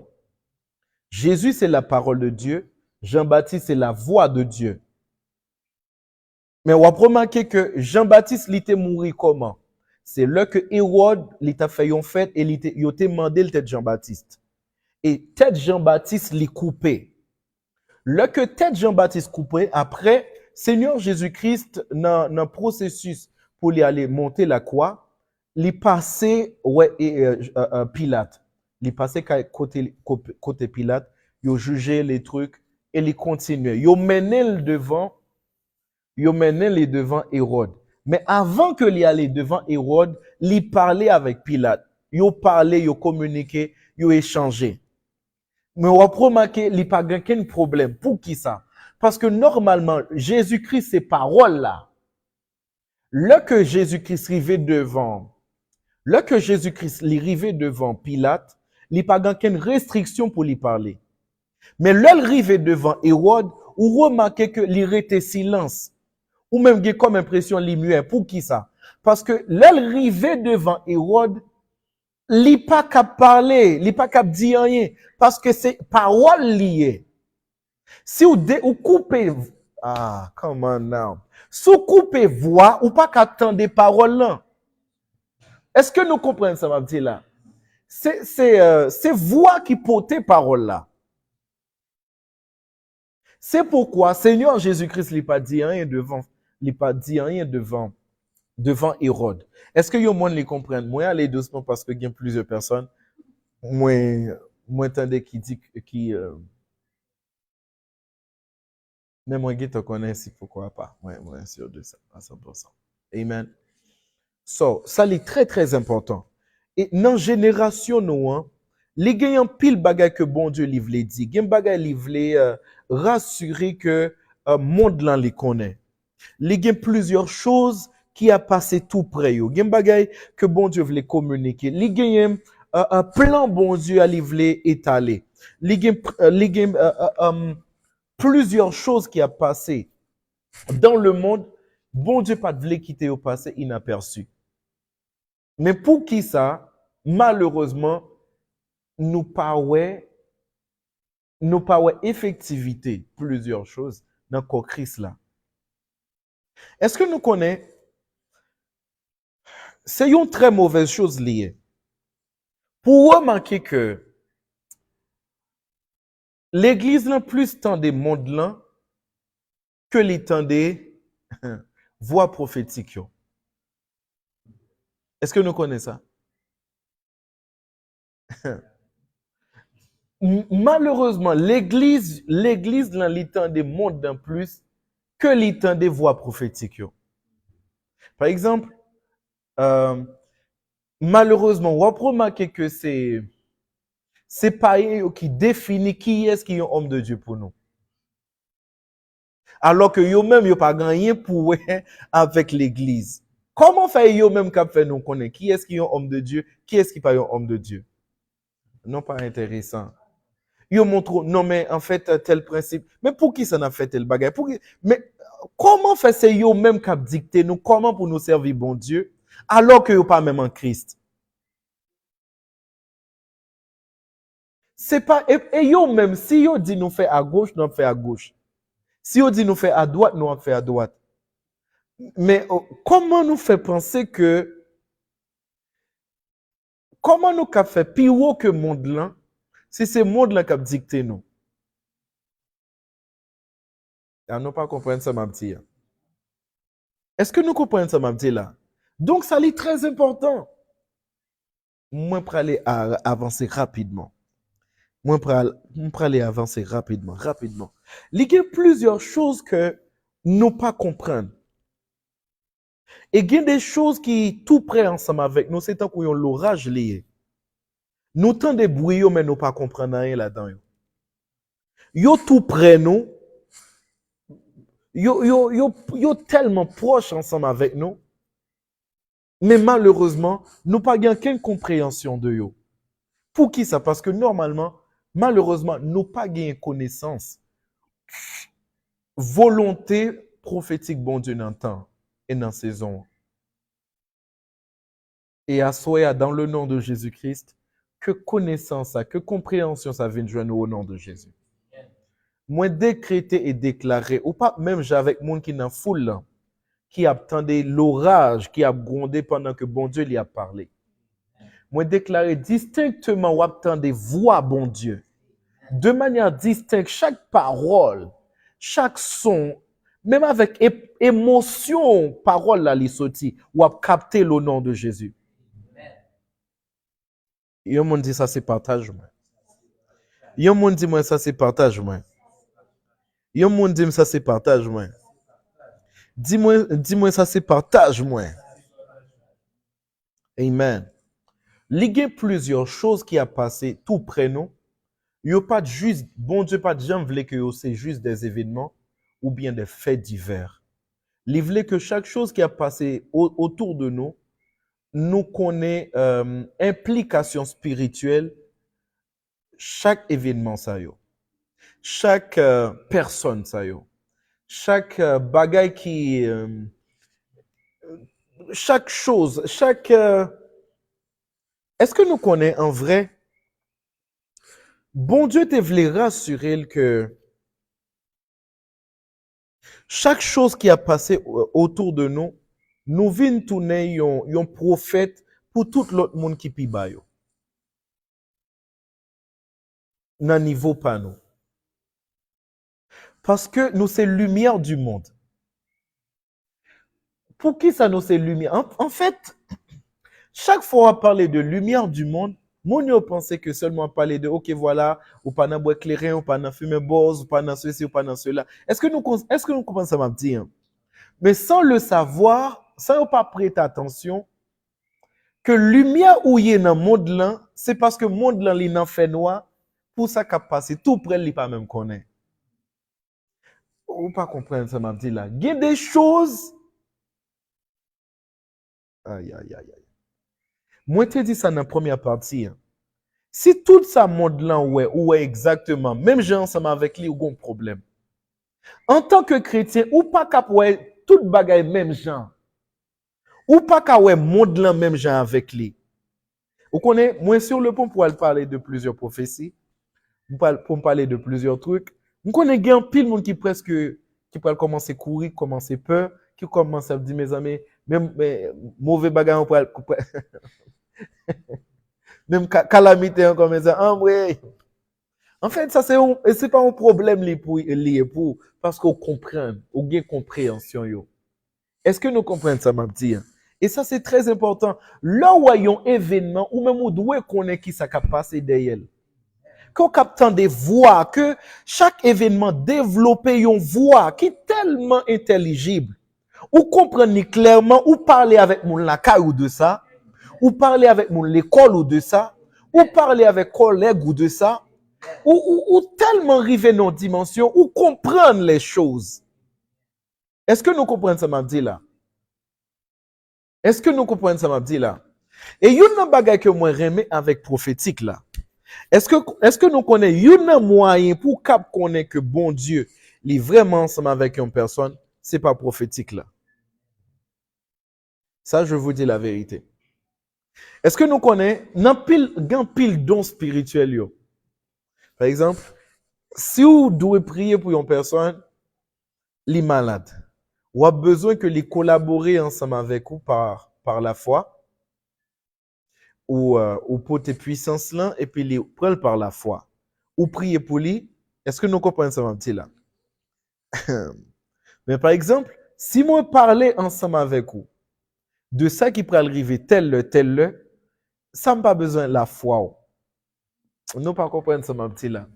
Jésus, c'est la parole de Dieu. Jean-Baptiste, c'est la voix de Dieu. Mais on va remarquer que Jean-Baptiste, il était mort comment? C'est là que Hérode, il t'a fait une fête et il a demandé le tête Jean-Baptiste. Et tête Jean-Baptiste, il coupé. Là que tête Jean-Baptiste coupé, après, Seigneur Jésus-Christ, dans le processus pour lui aller monter la croix, il passait Pilate. Il passait côté Pilate, il jugeait les trucs et il continuait. Il menait devant Hérode. Mais avant que il allait devant Hérode, il parlait avec Pilate. yo parlé, yo communiqué, yo échangé. Mais on va remarquer, il n'y a pas aucun problème. Pour qui ça? Parce que normalement, Jésus-Christ, ces paroles-là, lorsque Jésus-Christ arrivait devant Pilate, il n'y a pas aucune restriction pour lui parler. Mais lorsqu'il arrivait devant Hérode, on remarquait que il était silence. Ou même, il y a comme impression, il muet. Pour qui ça? Parce que lorsqu'il arrivait devant Hérode, il n'est pas capable de parler, il n'est pas capable de dire rien. Parce que c'est parole liée. Si vous coupez, come on now. Si vous coupez voix, ou pas qu'attendre des paroles là. Est-ce que nous comprenons ça, ma petite là? C'est voix qui portait parole là. C'est pourquoi Seigneur Jésus-Christ n'a pas dit rien devant Hérode. Est-ce que vous monde les comprennent? Moi, allez doucement parce que il y a plusieurs personnes. Moi, entendez qui dit même moi, je te connais, si pourquoi pas. Moi, sûr de ça, à 100%. Amen. So, ça, c'est très, très important. Et dans la génération, nous, les gagnants pile bagay que bon Dieu livre les dit. Gen bagay livre rassurer que monde là les connaît. Les gen plusieurs choses qui a passé tout près yo. Gen bagay que bon Dieu voulait communiquer. Les gagnants un plan bon Dieu a livré étalé. Les gen plusieurs choses qui a passé dans le monde, bon Dieu pas voulu quitter au passé inaperçu. Mais pour qui ça, malheureusement, nous pas effectivité plusieurs choses dans le Christ là. Est-ce que nous connaissons? C'est une très mauvaise chose liée. Pour remarquer que l'église n'a plus tant des mondes là que les temps des voix prophétiques. Est-ce que nous connaissons ça? Malheureusement, l'église dans les temps des mondes en plus que les temps des voix prophétiques. Par exemple, malheureusement, on va remarquer que c'est pas eux qui définit qui est-ce qui est un homme de Dieu pour nous. Alors que eux-mêmes, ils n'ont pas gagné pour avec l'église. Comment fait eux-mêmes qu'à faire nous connaître qui est-ce qui est un homme de Dieu, qui est-ce qui n'est pas un homme de Dieu? Non, pas intéressant. Ils montrent, non, mais en fait, tel principe. Mais pour qui ça n'a fait tel bagage? Mais comment fait c'est eux-mêmes qui dicté nous, comment pour nous servir bon Dieu, alors que ils pas même en Christ? C'est pas, et yo même, si yo dit nous fait à gauche, nous fait à gauche. Si yo dit nous fait à droite, nous fait à droite. Mais comment nous fait penser que, comment nous qu'a fait pire que monde là, si c'est monde là qui a dicté nous? Ah, nous pas comprendre ça, ma petite. Est-ce que nous comprenons ça, ma petite là? Donc, ça est très important. Moi, pour aller avancer rapidement. Pour aller avancer rapidement. Il y a plusieurs choses que nous pas comprendre. Et il y a des choses qui tout près ensemble avec nous, c'est tant qu'on y a l'orage lié. Nous tendons des bruits, mais nous pas comprendre rien là-dedans. Yo tout près nous. Yo tellement proches ensemble avec nous. Mais malheureusement, nous pas gain qu'une compréhension de yo. Pour qui ça? Parce que normalement, malheureusement, nous pas gain connaissance. Volonté prophétique bon Dieu dans le temps et dans la saison. Et à soi, dans le nom de Jésus-Christ, que connaissance, que compréhension ça vient de joindre au nom de Jésus. Moi décréter et déclarer, ou pas même j'avec monde qui dans foule là, qui attendait l'orage, qui a grondé pendant que bon Dieu lui a parlé. Moi déclarer distinctement ou attendez voix bon Dieu. De manière distincte, chaque parole, chaque son, même avec émotion, parole là, li sorti, ou a capté le nom de Jésus. Yon moun dit ça c'est partage moi. Yon moun dit moi ça c'est partage moi. Yon moun dit ça c'est partage moi. Dis-moi ça c'est partage moi. Amen. Il y a plusieurs choses qui a passé tout près nous. Il n'y a pas juste, bon Dieu, pas de gens voulaient que c'est juste des événements ou bien des faits divers. Il voulait que chaque chose qui a passé autour de nous, nous connaît implication spirituelle, chaque événement ça y est. Chaque personne ça y est. Chaque bagaille qui chaque chose, chaque est-ce que nous connaissons en vrai bon Dieu te voulait rassurer que chaque chose qui a passé autour de nous, nous venons tourner un prophète pour tout l'autre monde qui pi ba yo. Nan niveau pas nous. Parce que nous c'est lumière du monde. Pour qui ça nous c'est lumière? En fait, chaque fois on parle de lumière du monde, mon yo pensait que seulement parler de ok voilà, ou pas nan bois éclairé, ou pas nan fumer boz, ou pas nan ceci, ou pas nan cela. Est-ce que nous comprenons ça m'a dit? Mais sans le savoir, sans pas prêter attention, que lumière ou y est dans le monde là, c'est parce que le monde là il en fait noir, pour ça qu'a passé tout près il pas même connaît. Ou pas comprendre ça m'a dit là. Il y a des choses. Aïe aïe aïe aïe. Moi te dit ça dans la première partie. Hein. Si tout ça monde là ouais exactement, même j'ai ensemble avec lui ou un problème. En tant que chrétien, ou pas cap ouais tout bagaille même genre. Ou pas qu'à ouais monde là même genre avec lui. Vous connaissez, moi sur le pont pour parler de plusieurs prophéties, pour me parler de plusieurs trucs. Vous connaissez un pile monde qui presque qui peut commencer à courir, commencer peur, qui commence à dire mes amis, même mauvais bagarre pour même calamité encore mes amis. En fait, ça c'est pas un problème lié pour parce qu'on comprend, on gagne compréhension yo. Est-ce que nous comprenons ça m'a dit? Et ça c'est très important. Là où il y a un événement ou même où doit connaître qui ça a passé derrière. Qu'on capte des voix, que chaque événement développe une voix qui est tellement intelligible. Ou comprendre clairement, ou parler avec mon lacaille ou de ça, ou parler avec mon l'école ou de ça, ou parler avec collègue ou de ça, ou tellement arriver dans une dimension, ou comprendre les choses. Est-ce que nous comprenons ça m'a dit là? Est-ce que nous comprenons ça m'a dit là? Et il y a une bagaille que moi remets avec prophétique là. Est-ce que nous connaissons un moyen pour cap connaître que bon Dieu est vraiment ensemble avec une personne, c'est pas prophétique là. Ça je vous dis la vérité. Est-ce que nous connaissons un pile don spirituel yo? Par exemple, si vous devez prier pour une personne li malade, ou a besoin que les collaborer ensemble avec vous par la foi ou pour tes puissances là et puis les prendre par la foi ou prier pour lui. Est-ce que nous comprenons ça, petit là? Mais par exemple, si moi parler ensemble avec vous de ça qui peut arriver tel, ça n'a pas besoin de la foi. Nous pas comprendre ça, mon petit là.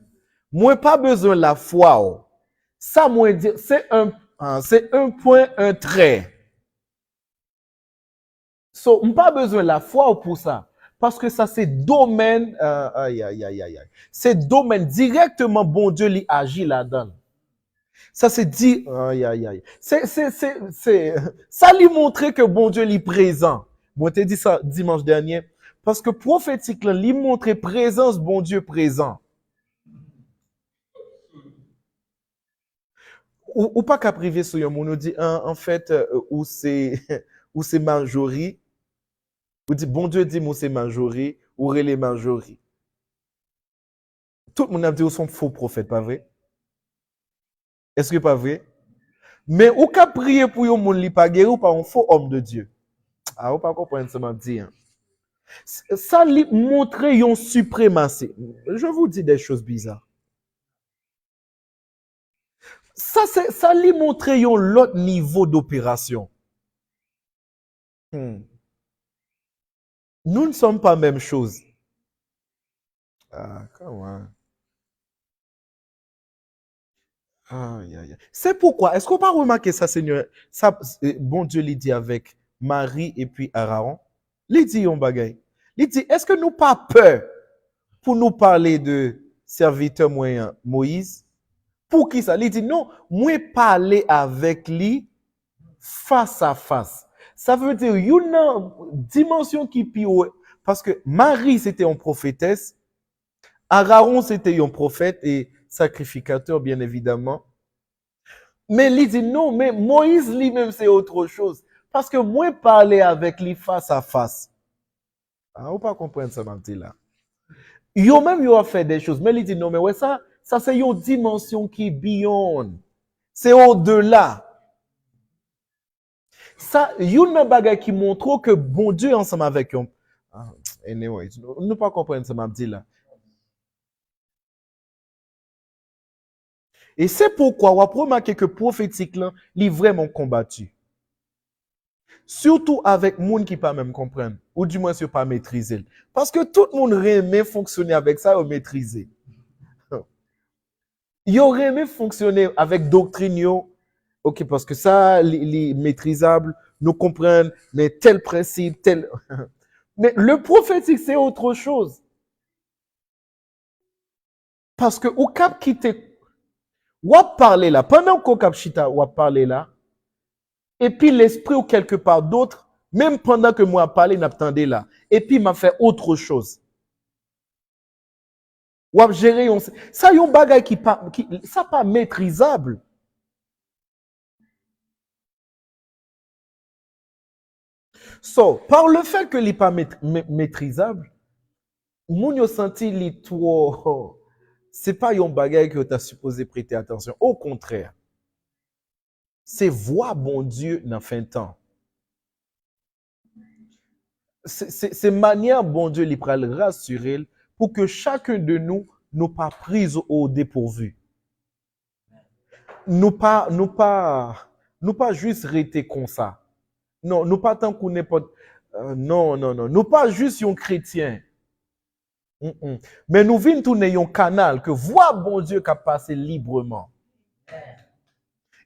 Moi pas besoin de la foi. Ça moi dire c'est un point, un trait. So, on pas besoin de la foi pour ça. Parce que ça, c'est domaine, c'est domaine directement, bon Dieu, lui agit là-dedans. Ça, c'est dit, ça lui montrer que bon Dieu, lui présent. Moi, t'ai dit ça dimanche dernier. Parce que prophétique, là, lui montrer présence, bon Dieu présent. Ou pas qu'à priver sur yon, on nous dit, en fait, où c'est Marjorie. Vous dites, bon Dieu dit, moi c'est Marjorie, ou relais Marjorie. Tout le monde a dit, où sont faux prophètes, pas vrai? Est-ce que pas vrai? Mais ou qu'à prier pour yon moun li pa guéri ou pas un faux homme de Dieu? Ah, ou pas comprendre ce que m'a dit. Hein? Ça lui montre yon suprématie. Je vous dis des choses bizarres. Ça lui montre yon l'autre niveau d'opération. Nous ne sommes pas la même chose. Ah, comment? C'est pourquoi, est-ce qu'on peut remarquer ça, Seigneur? Ça, bon Dieu l'a dit avec Marie et puis Aaron. Il dit yon bagay. Il dit, est-ce que nous pas peur pour nous parler de serviteur moyen Moïse? Pour qui ça? Il dit, non, moi parler avec lui face à face. Ça veut dire, il y a une dimension qui pire. Parce que Marie, c'était une prophétesse. Aaron, c'était un prophète et sacrificateur, bien évidemment. Mais il dit non, mais Moïse lui-même, c'est autre chose. Parce que moi, parler avec lui face à face. Ah, on pas comprendre ça, ma petite là. Yo même, yo a fait des choses. Mais il dit non, mais ouais, ça c'est une dimension qui est beyond. C'est au-delà. Ça, il y a une bagage qui montre que bon Dieu ensemble avec eux. Ah, anyway, ne pas comprendre ça, ma petite là. Et c'est pourquoi on a remarqué que prophétique là, il est vraiment combattu. Surtout avec monde qui pas même comprendre, ou du moins si pas maîtriser. Parce que tout le monde aimait fonctionner avec ça ou maîtriser. Il aurait aimé fonctionner avec doctrine, ok, parce que ça, les maîtrisable, nous comprennent, mais tel principe, tel. Mais le prophétique, c'est autre chose. Parce que au cap qui te. Ou à parler là, pendant qu'au cap chita, ou à parler là, et puis l'esprit ou quelque part d'autre, même pendant que moi parler, n'attendait là. Et puis il m'a fait autre chose. Ou à gérer, ça y a un bagage qui ça pas maîtrisable. So, par le fait que n'est pas maîtrisable, moun yo senti li trop, c'est pas un bagage que tu as supposé prêter attention. Au contraire, c'est voir bon Dieu dans fin de temps. C'est manière bon Dieu lui pral rassurer pour que chacun de nous nous pas prise au dépourvu. Nous pas juste rester comme ça. Non, nous pas tant qu'on n'est pas non. Nous pas juste un chrétien. Mais nous venons tourner un canal que voit bon Dieu qui a passé librement.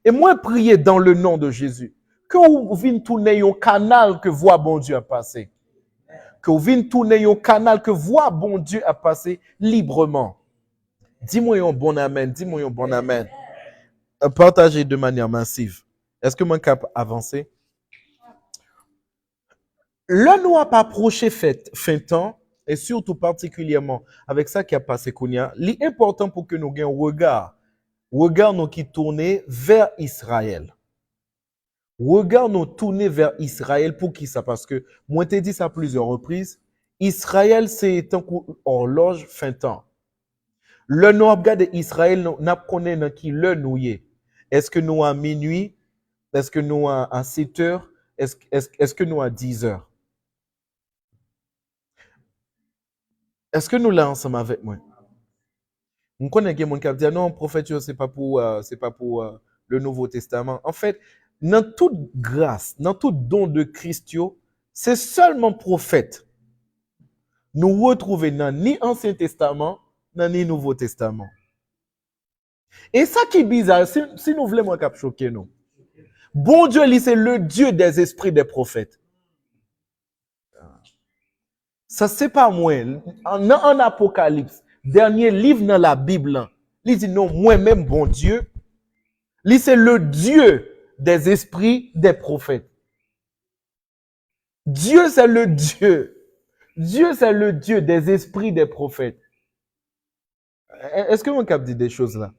Et moi prier dans le nom de Jésus que vous venez tourner un canal que voit bon Dieu a passé. Que vous venez tourner un canal que voit bon Dieu a passé librement. Dis-moi un bon amen, dis-moi un bon amen. Partagez de manière massive. Est-ce que mon cap avancé? Le nous a pas approché fin temps, et surtout particulièrement avec ça qui a passé Kounia, l'important pour que nous ayons un regard nous qui tourne vers Israël. Regard nous tourner vers Israël pour qui ça? Parce que moi t'ai dit ça plusieurs reprises. Israël c'est un horloge fin temps. Le nous regarde Israël n'a connaît qui le nous y est. Est-ce que nous à minuit? Est-ce que nous à 7 heures? Est-ce que nous à 10 heures? Est-ce que nous là ensemble avec moi? On connaît quelqu'un qui a dit non, prophète, c'est pas pour le Nouveau Testament. En fait, dans toute grâce, dans tout don de Christ, c'est seulement prophète. Nous retrouvons dans ni Ancien Testament, ni Nouveau Testament. Et ça qui est bizarre, si nous voulons moi cap choquer nous. Bon Dieu, c'est le Dieu des esprits des prophètes. Ça c'est pas moi. En Apocalypse, dernier livre dans la Bible, il dit non, moi-même, bon Dieu, lui c'est le Dieu des esprits des prophètes. Dieu c'est le Dieu. Dieu c'est le Dieu des esprits des prophètes. Est-ce que mon cap dit des choses là?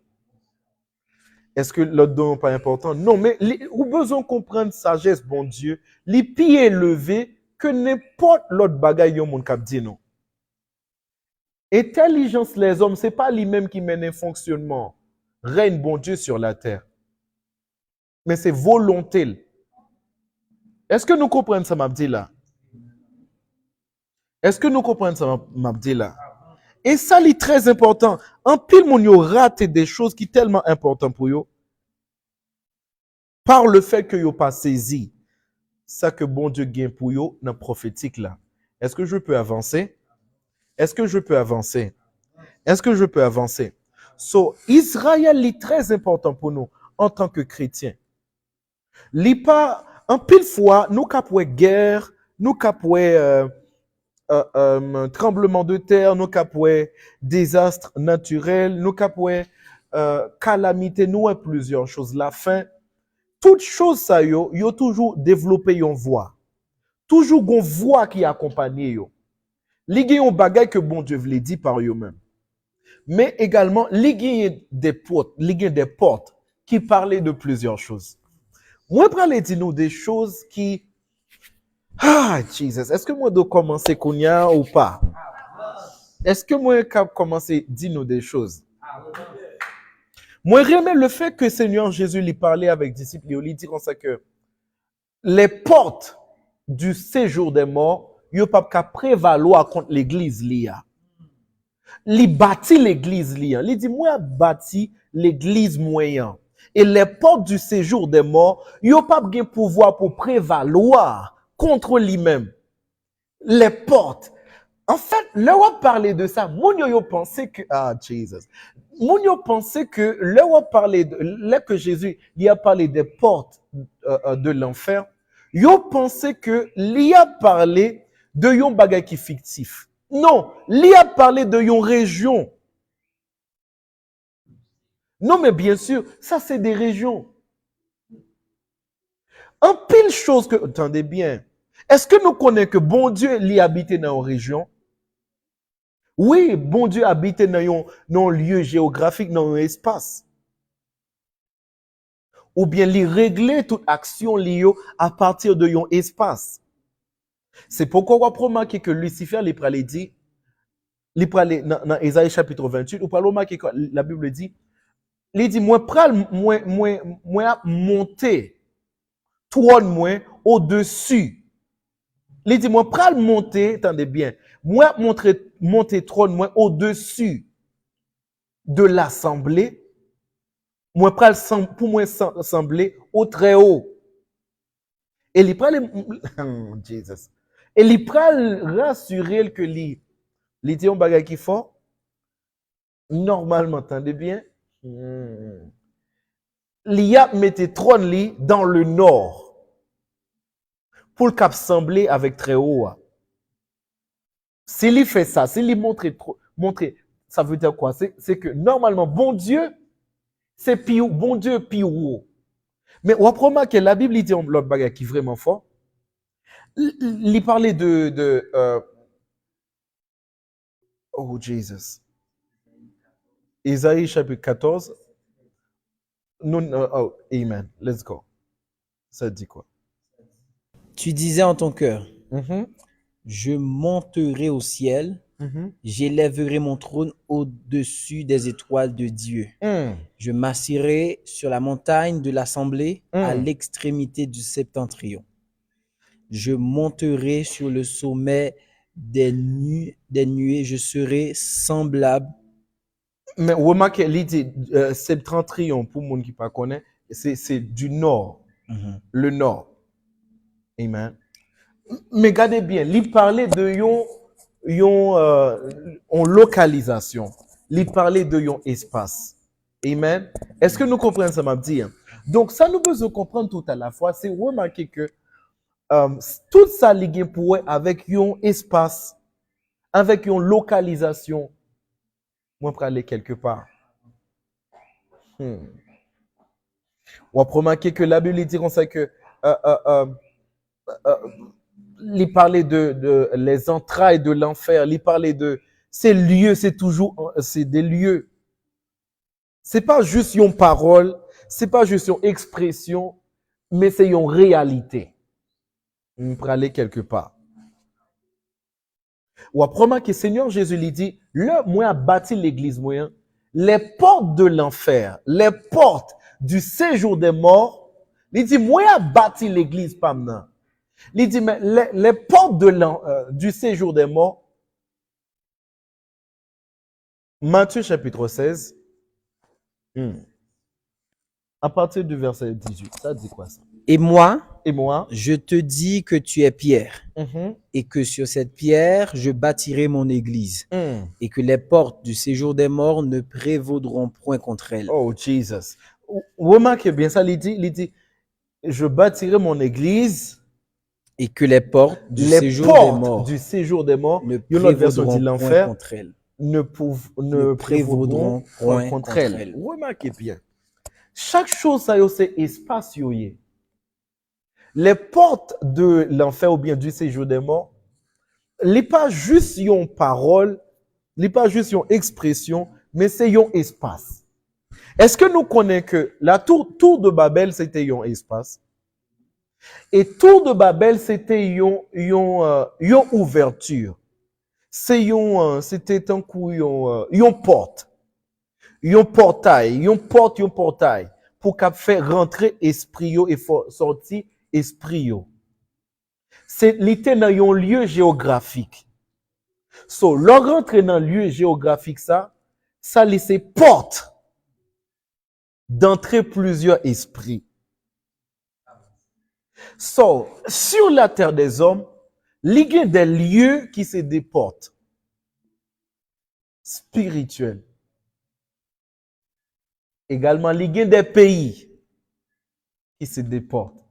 Est-ce que l'autre don n'est pas important? Non, mais ou besoin de comprendre sagesse, bon Dieu, les pieds élevés que n'importe l'autre bagaille mon cap dit non. Intelligence les hommes, c'est pas lui-même qui mène un fonctionnement. Règne bon Dieu sur la terre. Mais c'est volonté. Est-ce que nous comprenons ça, m'a dit là? Est-ce que nous comprenons ça, m'a dit là? Et ça, c'est très important. En pile, mon yo rate des choses qui sont tellement importantes pour yo. Par le fait que yo pas saisi ça que bon Dieu gagne pour yo dans le prophétique là. Est-ce que je peux avancer? Est-ce que je peux avancer? Est-ce que je peux avancer? So, Israël est très important pour nous en tant que chrétiens. Li pas en pile fois nous capoué guerre, nous capoué tremblement de terre, nous capoué désastre naturel, nous capoué calamité, nous plusieurs choses. La fin, toutes choses ça yo toujours développé une voix. Toujours une voix qui accompagne yo. Li gen yon bagay que bon Dieu voulait dire par eux-mêmes. Mais également, li gen des portes qui parlaient de plusieurs choses. Moi, je dire nous des choses qui... Ah, Jesus, est-ce que moi dois commencer Kounia ou pas? Est-ce que moi dois commencer à dire nous des choses? Moi, j'aime le fait que Seigneur Jésus lui parlait avec les disciples, il lui dit comme ça que les portes du séjour des morts, yo pas qu'à prévaloir contre l'église lia. Li bâti l'église lia. Li dit moi bâti l'église moyen. Et les portes du séjour des morts, yo pas gen pouvoir pour prévaloir contre lui-même. Les portes. En fait, là on parlait de ça, moun yo pensait que Jesus. Moun yo pensait que là on parlait de là que Jésus il a parlé des portes de l'enfer. Yo pensait que il a parlé de yon bagay qui fictif. Non, il a parlé de yon région. Non, mais bien sûr, ça c'est des régions. En pile chose que, attendez bien, est-ce que nous connaissons que bon Dieu l'y habite dans une région? Oui, bon Dieu habite dans un lieu géographique, dans un espace. Ou bien l'y régler toute action liée à partir de un espace. C'est pourquoi on va remarquer que Lucifer, il dit, dans Ésaïe chapitre 28, ou remarquer que la Bible dit, il dit, moi monter, trône moi au-dessus. Il dit, moi pral monter, attendez bien, moi monter trône moi au-dessus de l'assemblée, moi pral pour moi sembler au très haut. Et il pral, Jesus. Et il pral rassurer que il dit un bagage qui fort. Normalement, attendez bien. L'IA mettait trône li dans le nord pour le cap sembler avec très haut. S'il y fait ça, s'il y montrer, ça veut dire quoi? C'est que normalement, bon Dieu, c'est pire, bon Dieu pire haut. Mais on remarque que la Bible dit l'autre bagage qui est vraiment fort. Il parlait oh Jesus. Isaïe chapitre 14. Oh, amen. Let's go. Ça dit quoi? Tu disais en ton cœur, je monterai au ciel, j'élèverai mon trône au-dessus des étoiles de Dieu. Je m'assirai sur la montagne de l'assemblée à l'extrémité du septentrion. Je monterai sur le sommet des nuées, je serai semblable. Mais remarquez, l'idée septentrion, pour les gens qui ne pas connaissent, c'est du nord. Le nord. Amen. Mais regardez bien, il parlait de yon localisation. Il parlait de yon espace. Amen. Est-ce que nous comprenons ça, m'a dit? Donc, ça nous besoin comprendre tout à la fois. C'est remarquer que tout ça lié pour avec yon espace, avec yon localisation. Moi, pour aller quelque part. On va remarquer que la Bible dit comme ça que il parlait de les entrailles de l'enfer, il parlait de ces lieux, c'est des lieux. C'est pas juste une parole, c'est pas juste une expression, mais c'est une réalité. On peut aller quelque part. Ou après que Seigneur Jésus lui dit, moi a bâti l'église moyen, les portes de l'enfer, les portes du séjour des morts, il dit, moi a bâti l'église pas maintenant. Il dit, mais les portes du séjour des morts, Matthieu chapitre 16, à partir du verset 18, ça dit quoi ça? Et moi, je te dis que tu es Pierre, et que sur cette pierre, je bâtirai mon église, et que les portes du séjour des morts ne prévaudront point contre elle. Oh, Jesus. Remarquez bien ça, il dit, je bâtirai mon église, Et que les portes du les séjour des portes morts du séjour des morts, ne il y a une autre version dit prévaudront point l'enfer, contre elles. ne Ne prévaudront prévaudront point point contre contre elles. elles. Remarquez bien. Chaque chose, ça y est, c'est espace. Yo yé. Les portes de l'enfer ou bien du séjour des morts, n'est pas juste une parole, n'est pas juste une expression, mais c'est un espace. Est-ce que nous connaissons que la tour de Babel, c'était un espace? Et tour de Babel, c'était une ouverture. C'était un coup, une porte. Un portail. Pour qu'à faire rentrer esprit et sortir esprit. C'était dans un lieu géographique. So, leur rentrer dans un lieu géographique, ça laisse porte d'entrer plusieurs esprits. So, sur la terre des hommes, il y a des lieux qui se déportent. Spirituels. Également, il y a des pays qui se déportent.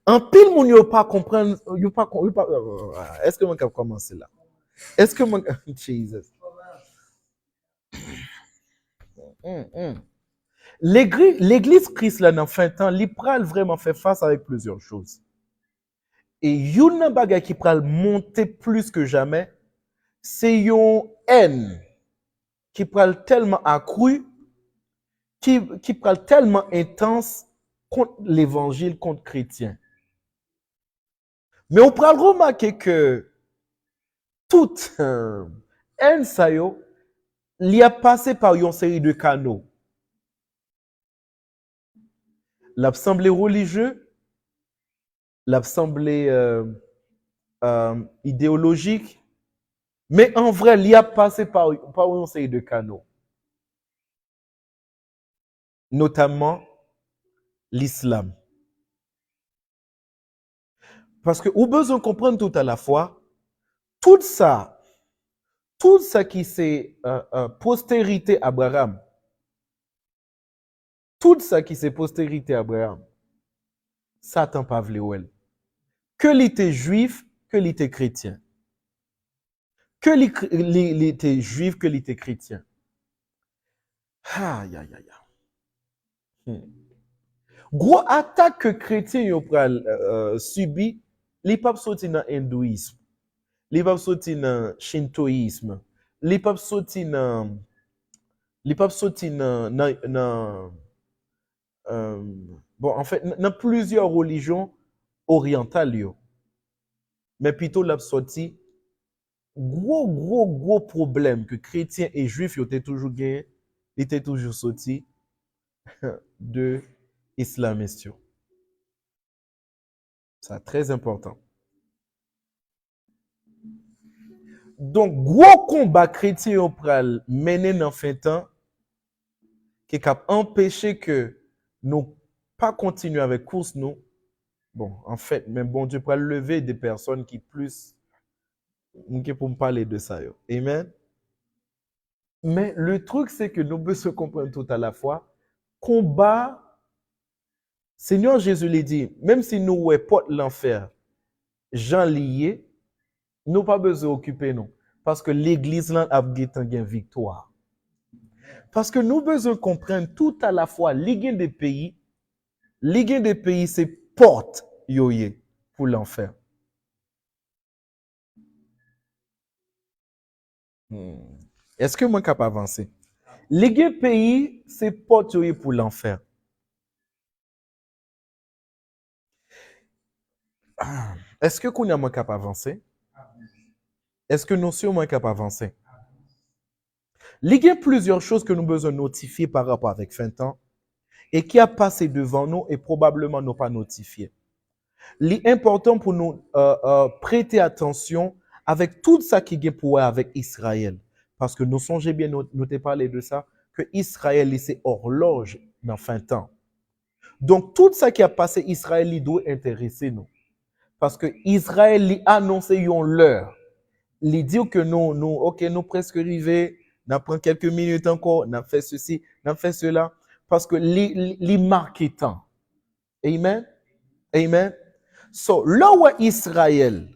En pile, mon yo pas comprendre, est-ce que moi peux commencer là? Est-ce que moi Jesus. L'église Christ là dans fin temps, il pral vraiment faire face avec plusieurs choses. Et une bagay qui pral monter plus que jamais, c'est une haine qui pral tellement accrue, qui pral tellement intense contre l'évangile, contre chrétien. Mais on pral remarquer que toute haine ça yo, il a passé par une série de canaux. L'assemblée religieuse, l'assemblée idéologique, mais en vrai, il a passé par une série de canaux. Notamment l'islam. Parce que vous besoin de comprendre tout à la fois, tout ça qui c'est postérité Abraham, tout ça qui c'est postérité Abraham, Satan pas vle ouel. Que l'était juif, que l'était chrétien. Que l'était juif, que l'était chrétien. Aïe, aïe, aïe. Gros attaque que chrétien yo pral subi, li pap sorti dans hindouisme, li pap sorti dans shintoïsme, li pap sorti dans bon en fait dans plusieurs religions orientales yo. Mais plutôt l'a sorti gros problème que chrétiens et juifs yo toujours gagné, était toujours sorti de islamiste. C'est très important. Donc, gros combat chrétien au pral mené dans fin temps qui cap empêcher que nous pas continuer avec course nous. Bon, en fait, mais bon Dieu pral lever des personnes qui plus pour me parler de ça. Yo. Amen. Mais le truc c'est que nous devons se comprendre tout à la fois. Combat Seigneur Jésus l'a dit, même si nous ouais porte l'enfer, Jean lié, nous pas besoin d'occuper nous. Parce que l'église là a gain victoire. Parce que nous besoin comprendre tout à la fois, ligue des pays c'est porte yoye pour l'enfer. Est-ce que moi capable avancer? Ligue pays c'est porte yoye pour l'enfer. Est-ce que qu'on a moins capable avancer? Est-ce que nous sommes moins capable avancer? Il y a plusieurs choses que nous besoin notifier par rapport avec fin temps et qui a passé devant nous et probablement nous pas notifié. L'important pour nous prêter attention avec tout ça qui est pour avec Israël. Parce que nous songez bien, nous t'ai parlé de ça, que Israël c'est horloge dans fin temps. Donc tout ça qui a passé Israël, il doit intéresser nous. Parce que Israël a annoncé une l'heure. Il dit que nous presque arrivés, on prend quelques minutes encore, on a fait ceci, on a fait cela. parce que les marquetants. Amen. Amen. So, là où Israël,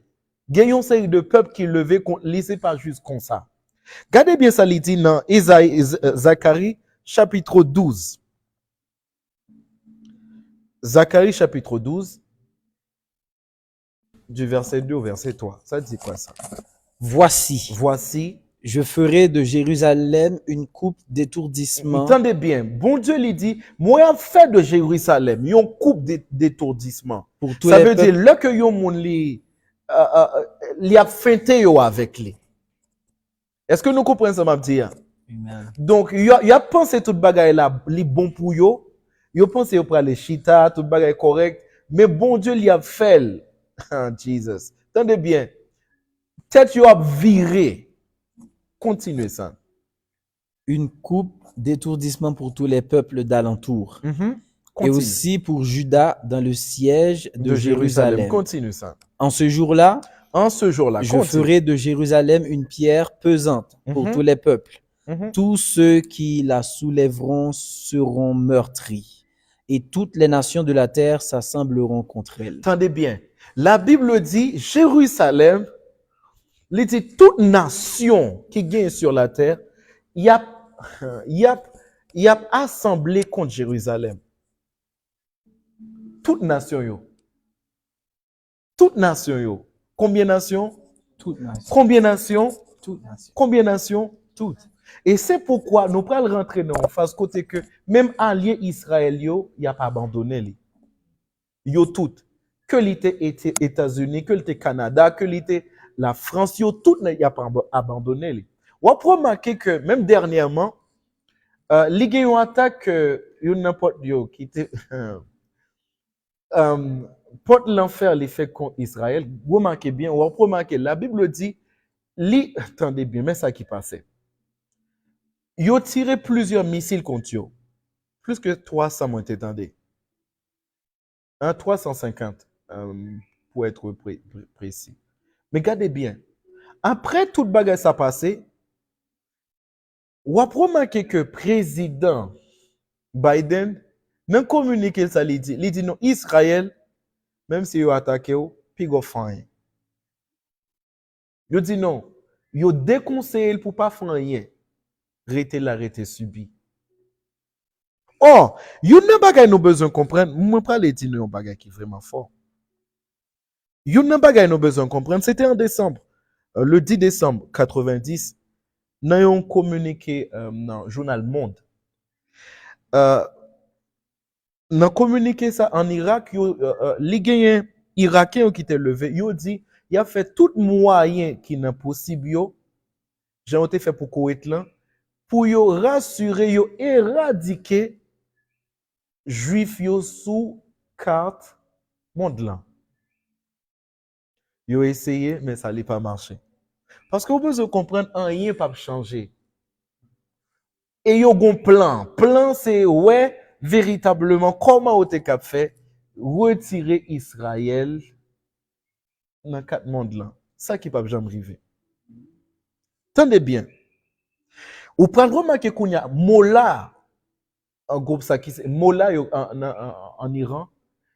gagnons série de peuples qui levaient contre lui, c'est pas juste comme ça. Regardez bien ça, il dit dans Zacharie, chapitre 12. Zacharie, chapitre 12, du verset 2 au verset 3. Ça dit quoi ça? Voici, Voici. je ferai de Jérusalem une coupe d'étourdissement. Entendez bien, bon Dieu lui dit, moi, fait de Jérusalem, une coupe d'étourdissement. Pour tous Ça les veut dire, peuples. là que yon moun li a feinté yo avec lui. Est-ce que nous comprenons ça, m'a dit? Amen. Donc, il a pensé tout bagaille là, li bon pour yo. Yo pense yo pour les chita, tout bagaille correct. Mais bon Dieu lui a fait. Jesus. Entendez bien. Tête yo a viré. Continuez ça. Une coupe d'étourdissement pour tous les peuples d'alentour. Et Continue. aussi pour Juda dans le siège de Jérusalem. Continue ça. En ce jour-là, En ce jour-là, je continue. ferai de Jérusalem une pierre pesante pour tous les peuples. Tous ceux qui la soulèveront seront meurtris, et toutes les nations de la terre s'assembleront contre elle. Attendez bien. La Bible dit, Jérusalem, il dit, toute nation qui gagne sur la terre, il y a assemblé contre Jérusalem. Toute nation, yo. Toute nation, yo. Combien de nations? Toutes nations. Combien de nations? Toutes nations. Combien de nations? Toutes. Et c'est pourquoi nous prenons rentrer dans face côté que même allié Israël, yo, il a pas abandonné. Li. Yo tout. Que l'été États-Unis, que l'été Canada, que l'été la France, yo tout n'y a pas abandonné. Li. On peut remarquer que même dernièrement, il y a une attaque, yo n'importe yo qui était porte l'enfer les faits contre Israël. Vous remarquez bien, on peut remarquer, la Bible dit, attendez bien, mais ça qui passait. Ils ont tiré plusieurs missiles contre eux. Plus que 300 ont été tendés. 350, pour être précis. Mais regardez bien. Après toute bagarre ça passé, on a remarqué que le président Biden n'a communiqué ça, il dit non, Israël, même si ils ont attaqué, puis ils ont fait. Il dit non, ils ont déconseillé pour ne pas faire rien. Rester là, rester subi. Oh, il y a un bagage nous besoin de comprendre. Moi, je vais dire un bagage qui est vraiment fort. Il y a un bagage nous besoin de comprendre. C'était en décembre, le 10 décembre 90, nous avons communiqué dans le journal Monde. Nous avons communiqué ça en Irak. Les Guinéens irakiens qui étaient levés, ils ont dit, il a fait tout moyen qui n'est possible. J'ai été fait pour Koweït là. Pour yo rassurer, yo éradiquer juif yo sous carte monde là. Yo essayé, mais ça n'a pas marché. Parce que vous pouvez comprendre, rien pas changer. Et yo gon plan. Plan c'est ouais, véritablement, comment on te cap fait retirer Israël dans quatre mondes là. Ça qui pas jamais arrivé. Tendez bien. Ou prenez remarquer qu'on y a Mollah, un groupe ça qui c'est Mollah en Iran,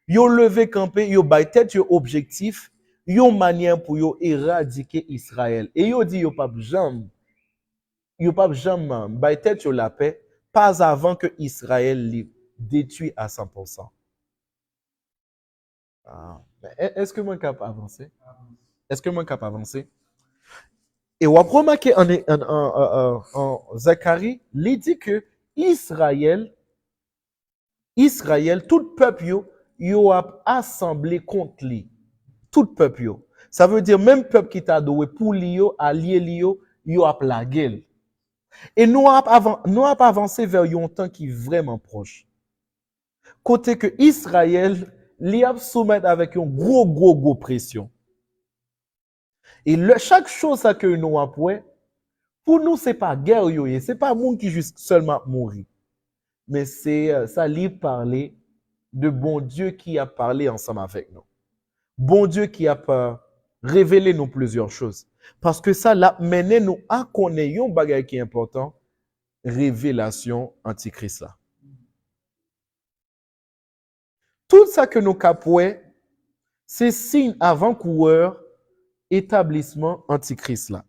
yo levé campé, yo bay tête yo objectif, yo manière pour yo éradiquer Israël. Et yo dit yo pas jamais bay tête yo la paix pas avant que Israël li détruit à 100%. Est-ce que moi capable avancer? Est-ce que moi capable avancer? Et on a remarqué en Zacharie, il dit que Israël, tout peuple, yo a assemblé contre lui. Tout peuple. Ça veut dire même peuple qui t'a doué pour lui, allié lui, yo a plagué. Et nous a avancé vers un temps qui est vraiment proche. Côté que Israël, li a soumettre avec une gros pression. Et chaque chose que nous avons, pour nous, ce n'est pas guerre, ce n'est pas monde qui juste seulement mourir. Mais c'est ça lui parler de bon Dieu qui a parlé ensemble avec nous. Bon Dieu qui a révélé nous plusieurs choses. Parce que ça l'a mené nous à connaître un bagage qui est important, révélation antichrist là. ça que nous capouons, c'est signe avant-coureur établissement antichrist là.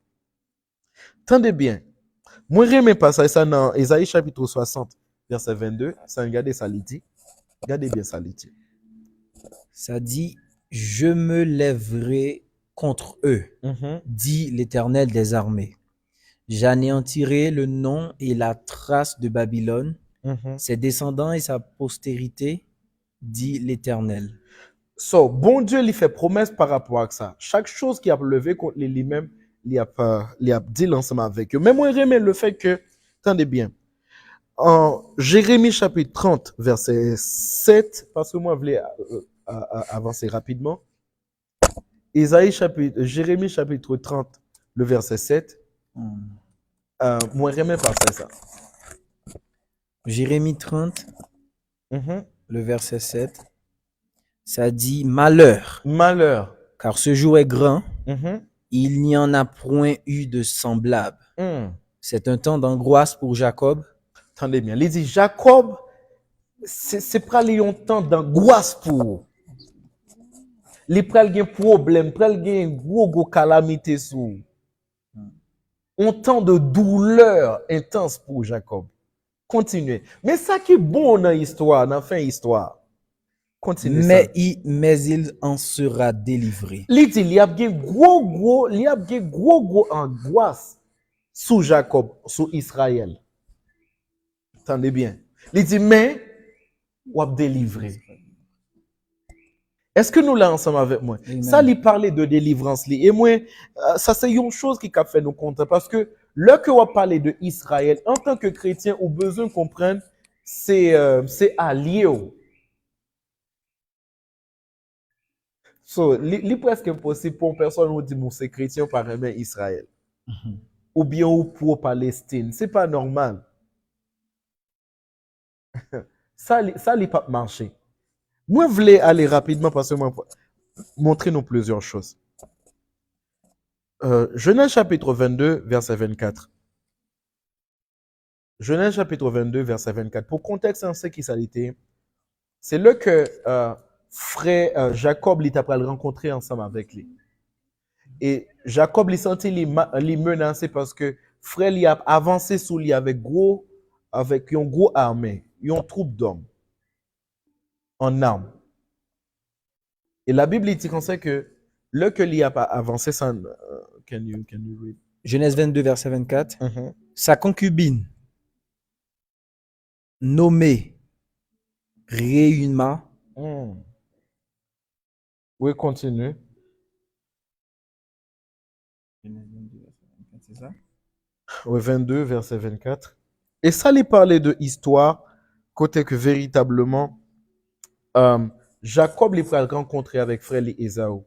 Tendez bien. Moi, je remets pas ça dans Ésaïe chapitre 60, verset 22. Ça, regardez ça, dit. Regardez bien ça, dit. Ça dit, je me lèverai contre eux, dit l'Éternel des armées. J'anéantirai le nom et la trace de Babylone, ses descendants et sa postérité, dit l'Éternel. So, bon Dieu lui fait promesse par rapport à ça. Chaque chose qui a levé contre lui-même, il a dit l'ensemble avec eux. Mais moi, je remets le fait que, attendez bien, en Jérémie chapitre 30, verset 7, parce que moi, je voulais avancer rapidement. Jérémie chapitre 30, le verset 7. Moi, je remets par ça. Jérémie 30, le verset 7, ça dit malheur. Malheur. Car ce jour est grand, il n'y en a point eu de semblable. C'est un temps d'angoisse pour Jacob. Attendez bien, il dit Jacob, c'est pas un temps d'angoisse pour. Il prend un problème, il prend un gros calamité sous. Un temps de douleur intense pour Jacob. Continuez. Mais ça qui est bon dans l'histoire, dans la fin de l'histoire. Continuez. Mais il en sera délivré. Il dit, il y a une gros angoisse sous Jacob, sous Israël. Attendez bien. Il dit, mais, on va délivrer. Est-ce que nous là ensemble avec moi? Amen. Ça, lui parlait de délivrance. Et moi, ça c'est une chose qui a fait nous compter. Parce que, là que on va parler de Israël, en tant que chrétien, on a besoin de comprendre, c'est allié. So, il est presque impossible pour une personne qui dit, bon, c'est chrétien par aimer Israël. Ou bien pour Palestine. C'est pas normal. ça n'est pas marché. Moi, je voulais aller rapidement parce que moi, montrer nous plusieurs choses. Genèse chapitre 22, verset 24. Genèse chapitre 22, verset 24. Pour contexte, on sait qui ça était. C'est là que frère Jacob il t'a le rencontrer ensemble avec lui. Et Jacob il senti les menacer parce que frère il a avancé sous lui avec une gros armée, une troupe d'hommes en armes. Et la Bible dit qu'on sait que le que l'y a pas avancé, ça, can you read? Genèse 22, verset 24. Sa concubine, nommée Réuma. Oui, continue. Genèse 22, verset 24, c'est ça? Oui, 22, verset 24. Et ça lui parlait de histoire, côté que véritablement, Jacob les pral rencontrer avec frère Ésaü.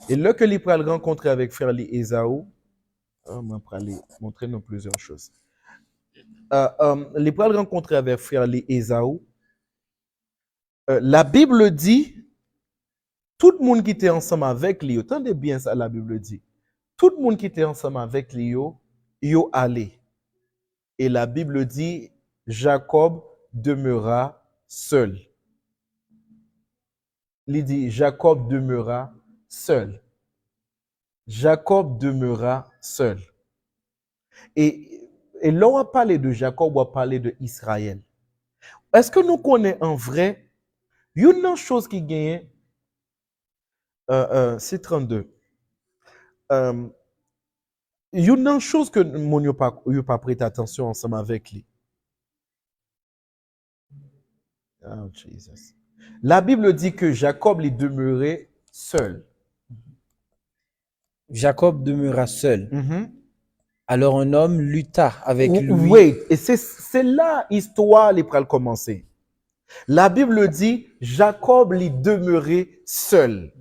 Et là que les pral rencontrer avec frère Ésaü, on va montrer nous plusieurs choses. Les pral rencontrer avec frère Ésaü, la Bible dit, tout le monde qui était ensemble avec lui, entendez bien ça, la Bible dit, tout le monde qui était ensemble avec lui, yo allé. Et la Bible dit, Jacob demeura seul. Il dit, Jacob demeura seul. Jacob demeura seul. Et là, on va parler de Jacob, on va parler de Israël. Est-ce que nous connaissons en vrai une chose qui gagne, c'est 32. Une chose que mon n'a pas prêté attention ensemble avec lui. Oh, Jesus. La Bible dit que Jacob est demeuré seul. Jacob demeura seul. Alors un homme lutta avec lui. Oui, et c'est là l'histoire les pral commencer. La Bible dit Jacob est demeuré seul.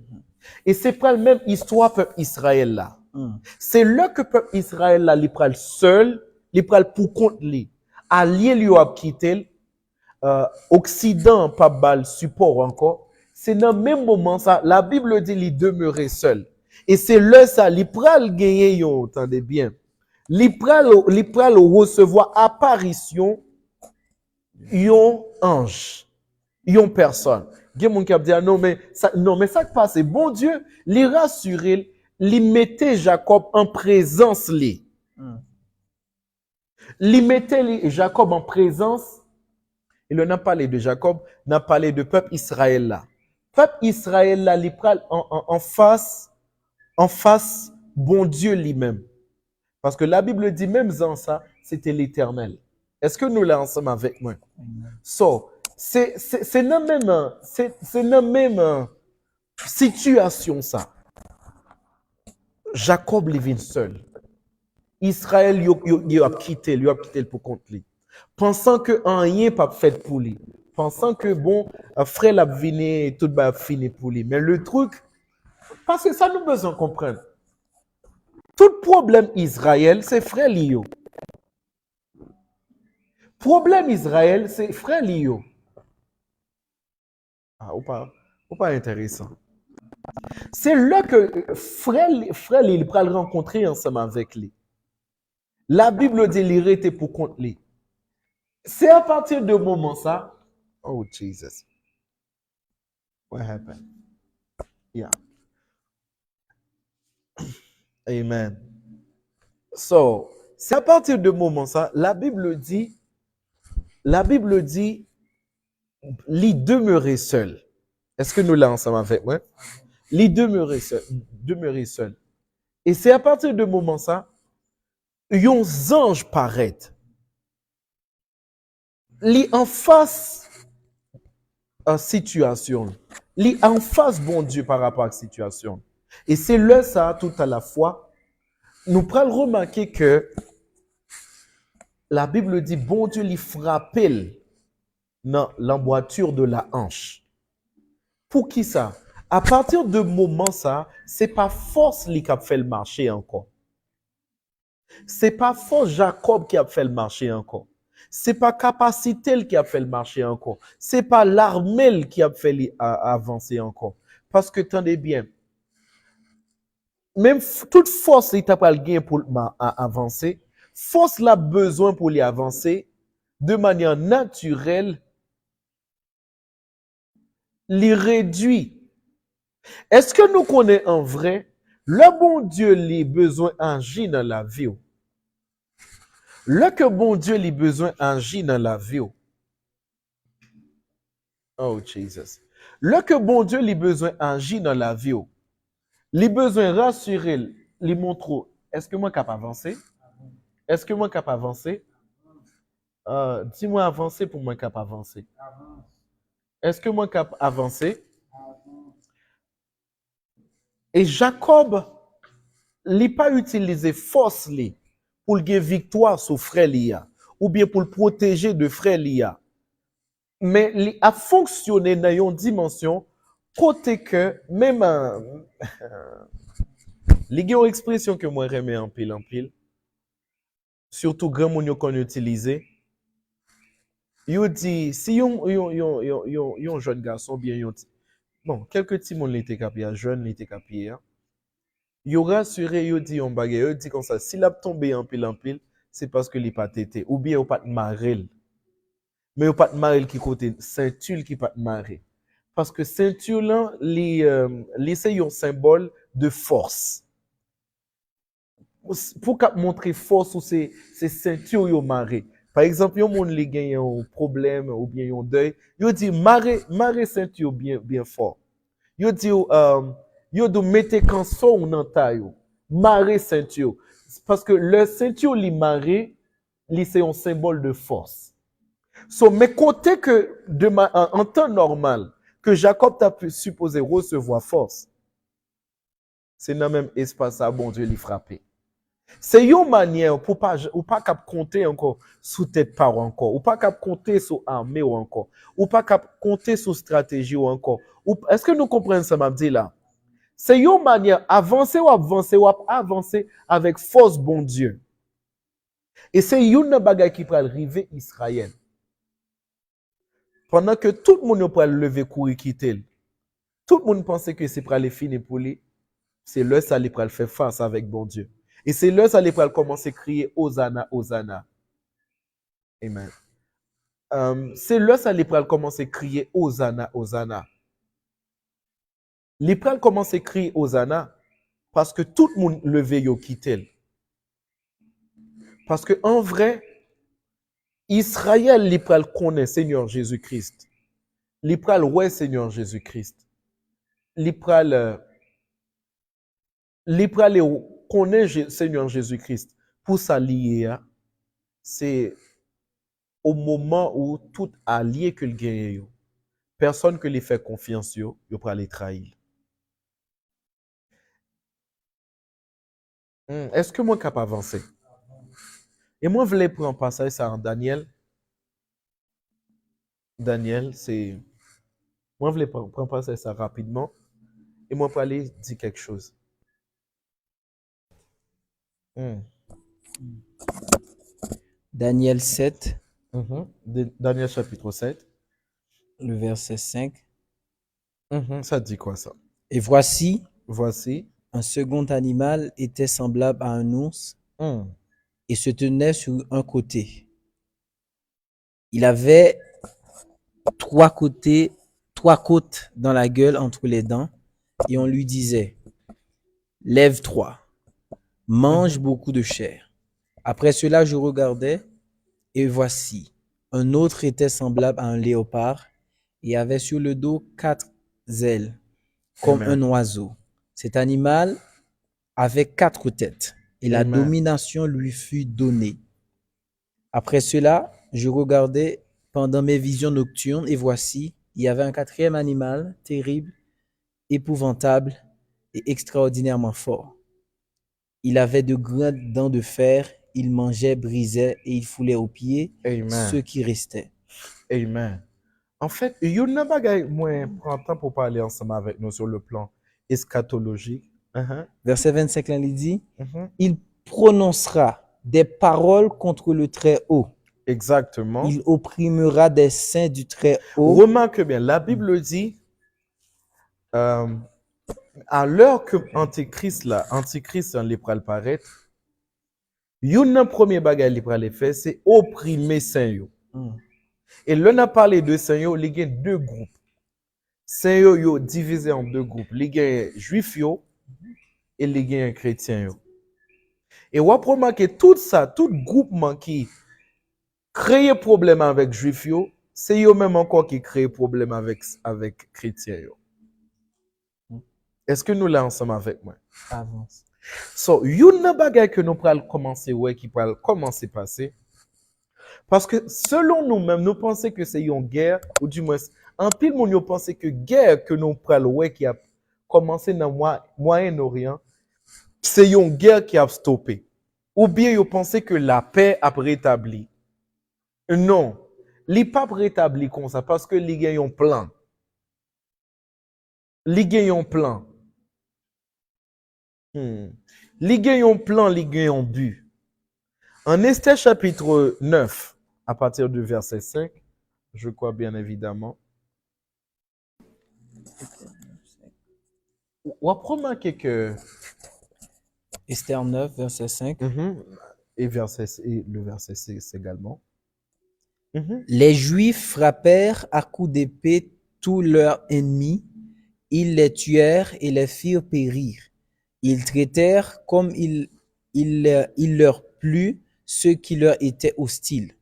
Et c'est pas la même histoire peuple Israël là. C'est là que peuple Israël là, il pral seul, il pral pour compte lui. Allié lui a quitté. Occident pas bal support encore, c'est dans le même moment ça la Bible dit il demeurait seul et c'est là ça il pral gagner yo entendez bien il pral recevoir apparition yon ange yon personne Il y a des gens qui disent, non, mais ça qui passe, bon Dieu, les rassurer, les mettait Jacob en présence, les mettait Jacob en présence. Il n'a pas parlé de Jacob, il a parlé de peuple Israël là. Peuple Israël là, il prend en face, bon Dieu lui-même. Parce que la Bible dit même dans ça, c'était l'Éternel. Est-ce que nous l'avons ensemble avec moi? So, c'est dans la même situation ça. Jacob il vient seul. Israël il a quitté pour compte lui. Pensant que rien pas fait pour lui. Pensant que bon, frère l'a venu tout va fini pour lui. Mais le truc, parce que ça nous besoin comprendre. Tout problème Israël, c'est frère Lio. Problème Israël, c'est frère Lio. Ah, ou pas intéressant. C'est là que frère il va le rencontrer ensemble avec lui. La Bible dit qu'il était pour contre lui. C'est à partir de moment ça. Oh Jesus. What happened? Yeah. Amen. So, c'est à partir de moment ça, la Bible dit, il demeurait seul. Est-ce que nous l'avons ensemble avec moi? Il demeurait seul. Et c'est à partir de moment ça, un ange paraît. Il en face à situation. Il en face bon Dieu par rapport à la situation. Et c'est là ça tout à la fois. Nous prenons remarquer que la Bible dit bon Dieu lui frappait dans l'emboîture de la hanche. Pour qui ça? À partir de moment ça, c'est pas force lui qui a fait le marché encore. C'est pas force Jacob qui a fait le marché encore. C'est pas capacité qui a fait le marché encore. C'est pas l'armée qui a fait avancer encore. Parce que tenez bien, même toute force il t'a pas le gain pour avancer, force l'a besoin pour lui avancer de manière naturelle, les réduit. Est-ce que nous connaissons en vrai le bon Dieu les besoin agir dans la vie? Le que bon Dieu les besoin agir dans la vie. Oh Jesus. Le que bon Dieu les besoin agir dans la vie. Les besoins rassurer, les montrer. Est-ce que moi capable avancer? Est-ce que moi capable avancer? Dis-moi avancer pour moi capable avancer. Est-ce que moi capable avancer? Et Jacob, il n'a pas utilisé force pour gagner victoire sur frère Lia ou bien pour le protéger de frère Lia. Mais il a fonctionné dans une dimension côté que même les une expression que moi remets en pile. Surtout grand monde qu'on utilise. Il dit si un jeune garçon bien bon quelques petits monde l'étaient capé jeune l'étaient capé. Il rassuré, il dit on bagaille, il dit comme ça, s'il a tombé en pile, c'est parce que il pas tété ou bien il pas de marel. Mais il pas de marel qui côté ceinture qui pas de maré. Parce que ceinture là, c'est un symbole de force. Pour montrer force ou c'est ceinture yo maré. Par exemple, yon moun li gagne un problème ou bien un deuil, il dit maré ceinture bien fort. Il dit yo do mettre canson nan taille maré ceinture parce que le ceinture li maré li c'est un symbole de force. So mais côté que en temps normal que Jacob t'a pu supposer recevoir force, c'est dans même espace à bon Dieu li frapper. C'est une manière pour pas ou pas cap compter encore sous tête par encore ou pas cap compter sur armée ou encore ou pas cap compter sur stratégie ou encore. Est-ce que nous comprenons ça m'a dit là? C'est une manière avancer avec force bon Dieu. Et c'est une bagaille qui peut arriver Israël. Pendant que tout le monde peut lever courir quitter. Tout le monde pensait que c'est pour aller finir pour lui. C'est là ça allait pour faire face avec bon Dieu. Et c'est là ça allait pour commencer à crier Hosanna, Hosanna. Amen. C'est là ça allait pour commencer à crier Hosanna, Hosanna. Li pral commence à crier Hosanna parce que tout le monde levé yo quitté. Parce que en vrai, Israël li pral connaît Seigneur Jésus-Christ. Li pral ouais Seigneur Jésus-Christ. Li pral connaît Seigneur Jésus-Christ. Pour ça lié, c'est au moment où tout allié que le gagne, personne que lui fait confiance, il peut aller trahir. Est-ce que moi suis capable d'avancer? Et moi, je voulais prendre un passage ça en Daniel. Daniel, c'est. Moi, je voulais prendre un passage ça rapidement. Et moi, pour aller dire quelque chose. Daniel 7, Daniel chapitre 7. le verset 5. Ça dit quoi ça? Et voici, Voici. un second animal était semblable à un ours et se tenait sur un côté. Il avait trois côtes dans la gueule entre les dents, et on lui disait, lève-toi, mange beaucoup de chair. Après cela, je regardais, et voici, un autre était semblable à un léopard, et avait sur le dos 4 ailes, comme Amen. un oiseau. Cet animal avait 4 têtes, et la Amen. domination lui fut donnée. Après cela, je regardais pendant mes visions nocturnes, et voici, il y avait un quatrième animal, terrible, épouvantable et extraordinairement fort. Il avait de grandes dents de fer, il mangeait, brisait et il foulait aux pieds ceux qui restaient. Amen. En fait, il y a une bagaille, moi, prends temps pour parler ensemble avec nous sur le plan eschatologique. Verset 25, là, il dit, il prononcera des paroles contre le Très-Haut. Exactement. Il opprimera des saints du Très-Haut. Remarque bien, la Bible dit, à l'heure que Antichrist les pral paraître, une premier bagage li pral faire, c'est opprimer saint yo. Et là, on a parlé de saint yo, il y a deux groupes. Saint yo divisé en deux groupes. Il y a juifs yo et il y a chrétiens yo. Et on a remarqué tout ça, tout groupement qui crée problème avec juifs yo, c'est eux même encore qui crée problème avec chrétiens yo. Est-ce que nous là ensemble avec moi? Avance. So, une bagaille que nous pral commencer ouais qui pral commencer passer parce que selon nous-mêmes nous pensons que c'est une guerre ou du moins en pile moun yo pense que guerre que nous pral ouais qui a commencé dans Moyen-Orient c'est une guerre qui a stoppé ou bien yo pense que la paix a rétabli. Non, li pas rétabli comme ça parce que li gen yon plan. Li gen yon plan. Li gen yon plan, li gen yon but. En Esther chapitre 9, à partir du verset 5, je crois bien évidemment, on va remarquer que Esther 9, verset 5. et le verset 6 également. Les Juifs frappèrent à coups d'épée tous leurs ennemis, ils les tuèrent et les firent périr. Ils traitèrent comme il leur plut ceux qui leur étaient hostiles.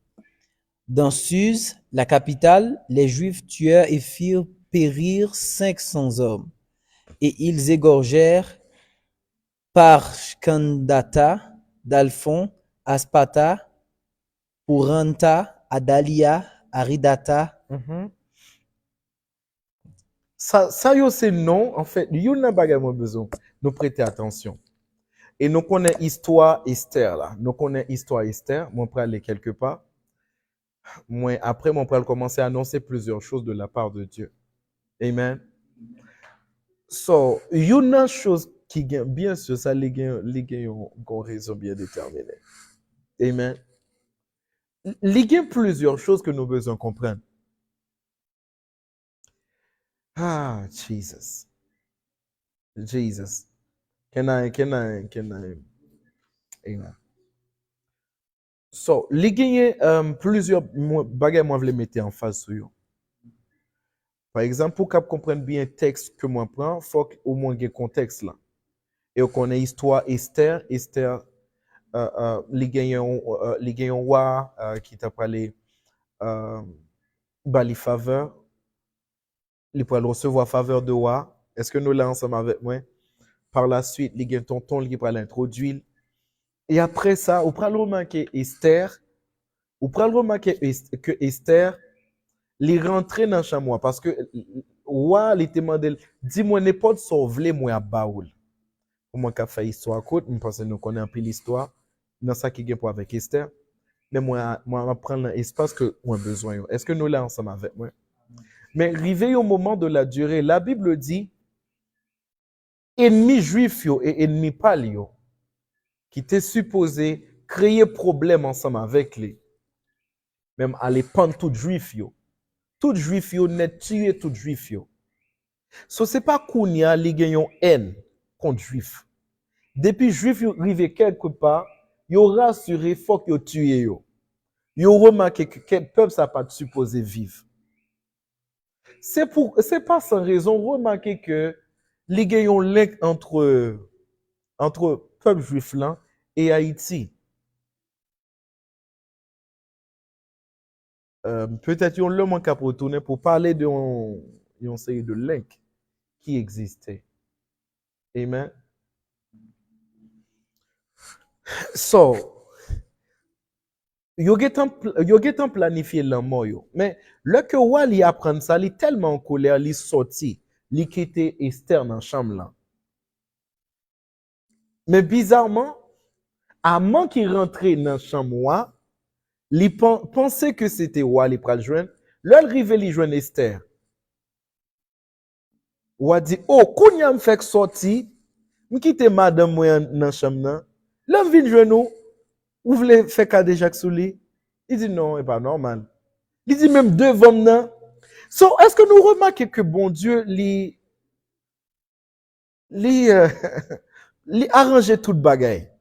Dans Suse, la capitale, les Juifs tuèrent et firent périr 500 hommes. Et ils égorgèrent Parskandata, Dalphon, Aspata, Puranta, Adalia, Aridata. Ça yo c'est non, en fait, il y a un bagage moi besoin nous prêter attention. Et nous connaissons histoire Esther là. Nous connaissons histoire Esther, moi pour aller quelque part. Moi après moi pour commencer à annoncer plusieurs choses de la part de Dieu. Amen. So, il y a une chose qui gagne bien sûr ça les gagne une raison bien déterminée. Amen. Il y a plusieurs choses que nous devons besoin comprendre. Ah, Jesus. Jesus. Can I? Amen. So, il y a plusieurs bagages moi je les mettre en face sur eux. Par exemple, pour qu'on comprenne bien le texte que moi prends, il faut au moins qu'il y ait contexte là. Et on connaît l'histoire Esther. Esther, les gagnants roi qui t'a parlé, les faveurs, les pour recevoir faveur de roi. Est-ce que nous là ensemble avec moi? Par la suite, les gagnants tonton qui pour l'introduire. Et après ça, on prend le remarquer Esther. On prend le remarquer que Esther, les rentrer dans chez moi parce que roi il te demandé dis-moi n'importe sauver moi à Baoul. Pour moi qui a fait histoire courte, je pense que nous connaissons un peu l'histoire dans ça qui est pour avec Esther. Mais moi je prendre l'espace que moi besoin. Est-ce que nous là ensemble avec moi? Mais arrivé au moment de la durée, la Bible dit ennemi juif yo et ennemi palio qui étaient supposés créer problème ensemble avec lui. Même aller prendre tout juif yo. Tout juif yo net tuer tout juif yo. So c'est pas kounya li gen yon haine contre juif. Depuis juif yo rive quelque part, yo rassuré faut que yo tuer yo. Yo remarqué que quel peuple ça pas supposé vivre. C'est pas sans raison remarquer que li gen yon lien entre peuple juif là et Haïti. Peut-être yon l'homme qui a retourner pour parler de yon série de link qui existait. Amen. So, yo getan planifié l'amour yo. Mais le que Wally apprend ça, il est tellement en colère, il sorti, il quitté Esther dans la chambre là. Mais bizarrement, avant qu'il rentre dans la chambre, il pensait que c'était Wally pour le joindre. Là, il arrive, il joindre Esther. Ou dit, oh, kounya me fait sorti, me quitte madame moi dans la chambre là. Là, vient joindre ou voulez faire cadeau Jacques Souli? Il dit non, c'est pas normal. Il dit même devant nous. So, est-ce que nous remarquons que bon Dieu lui arrange toute bagaille?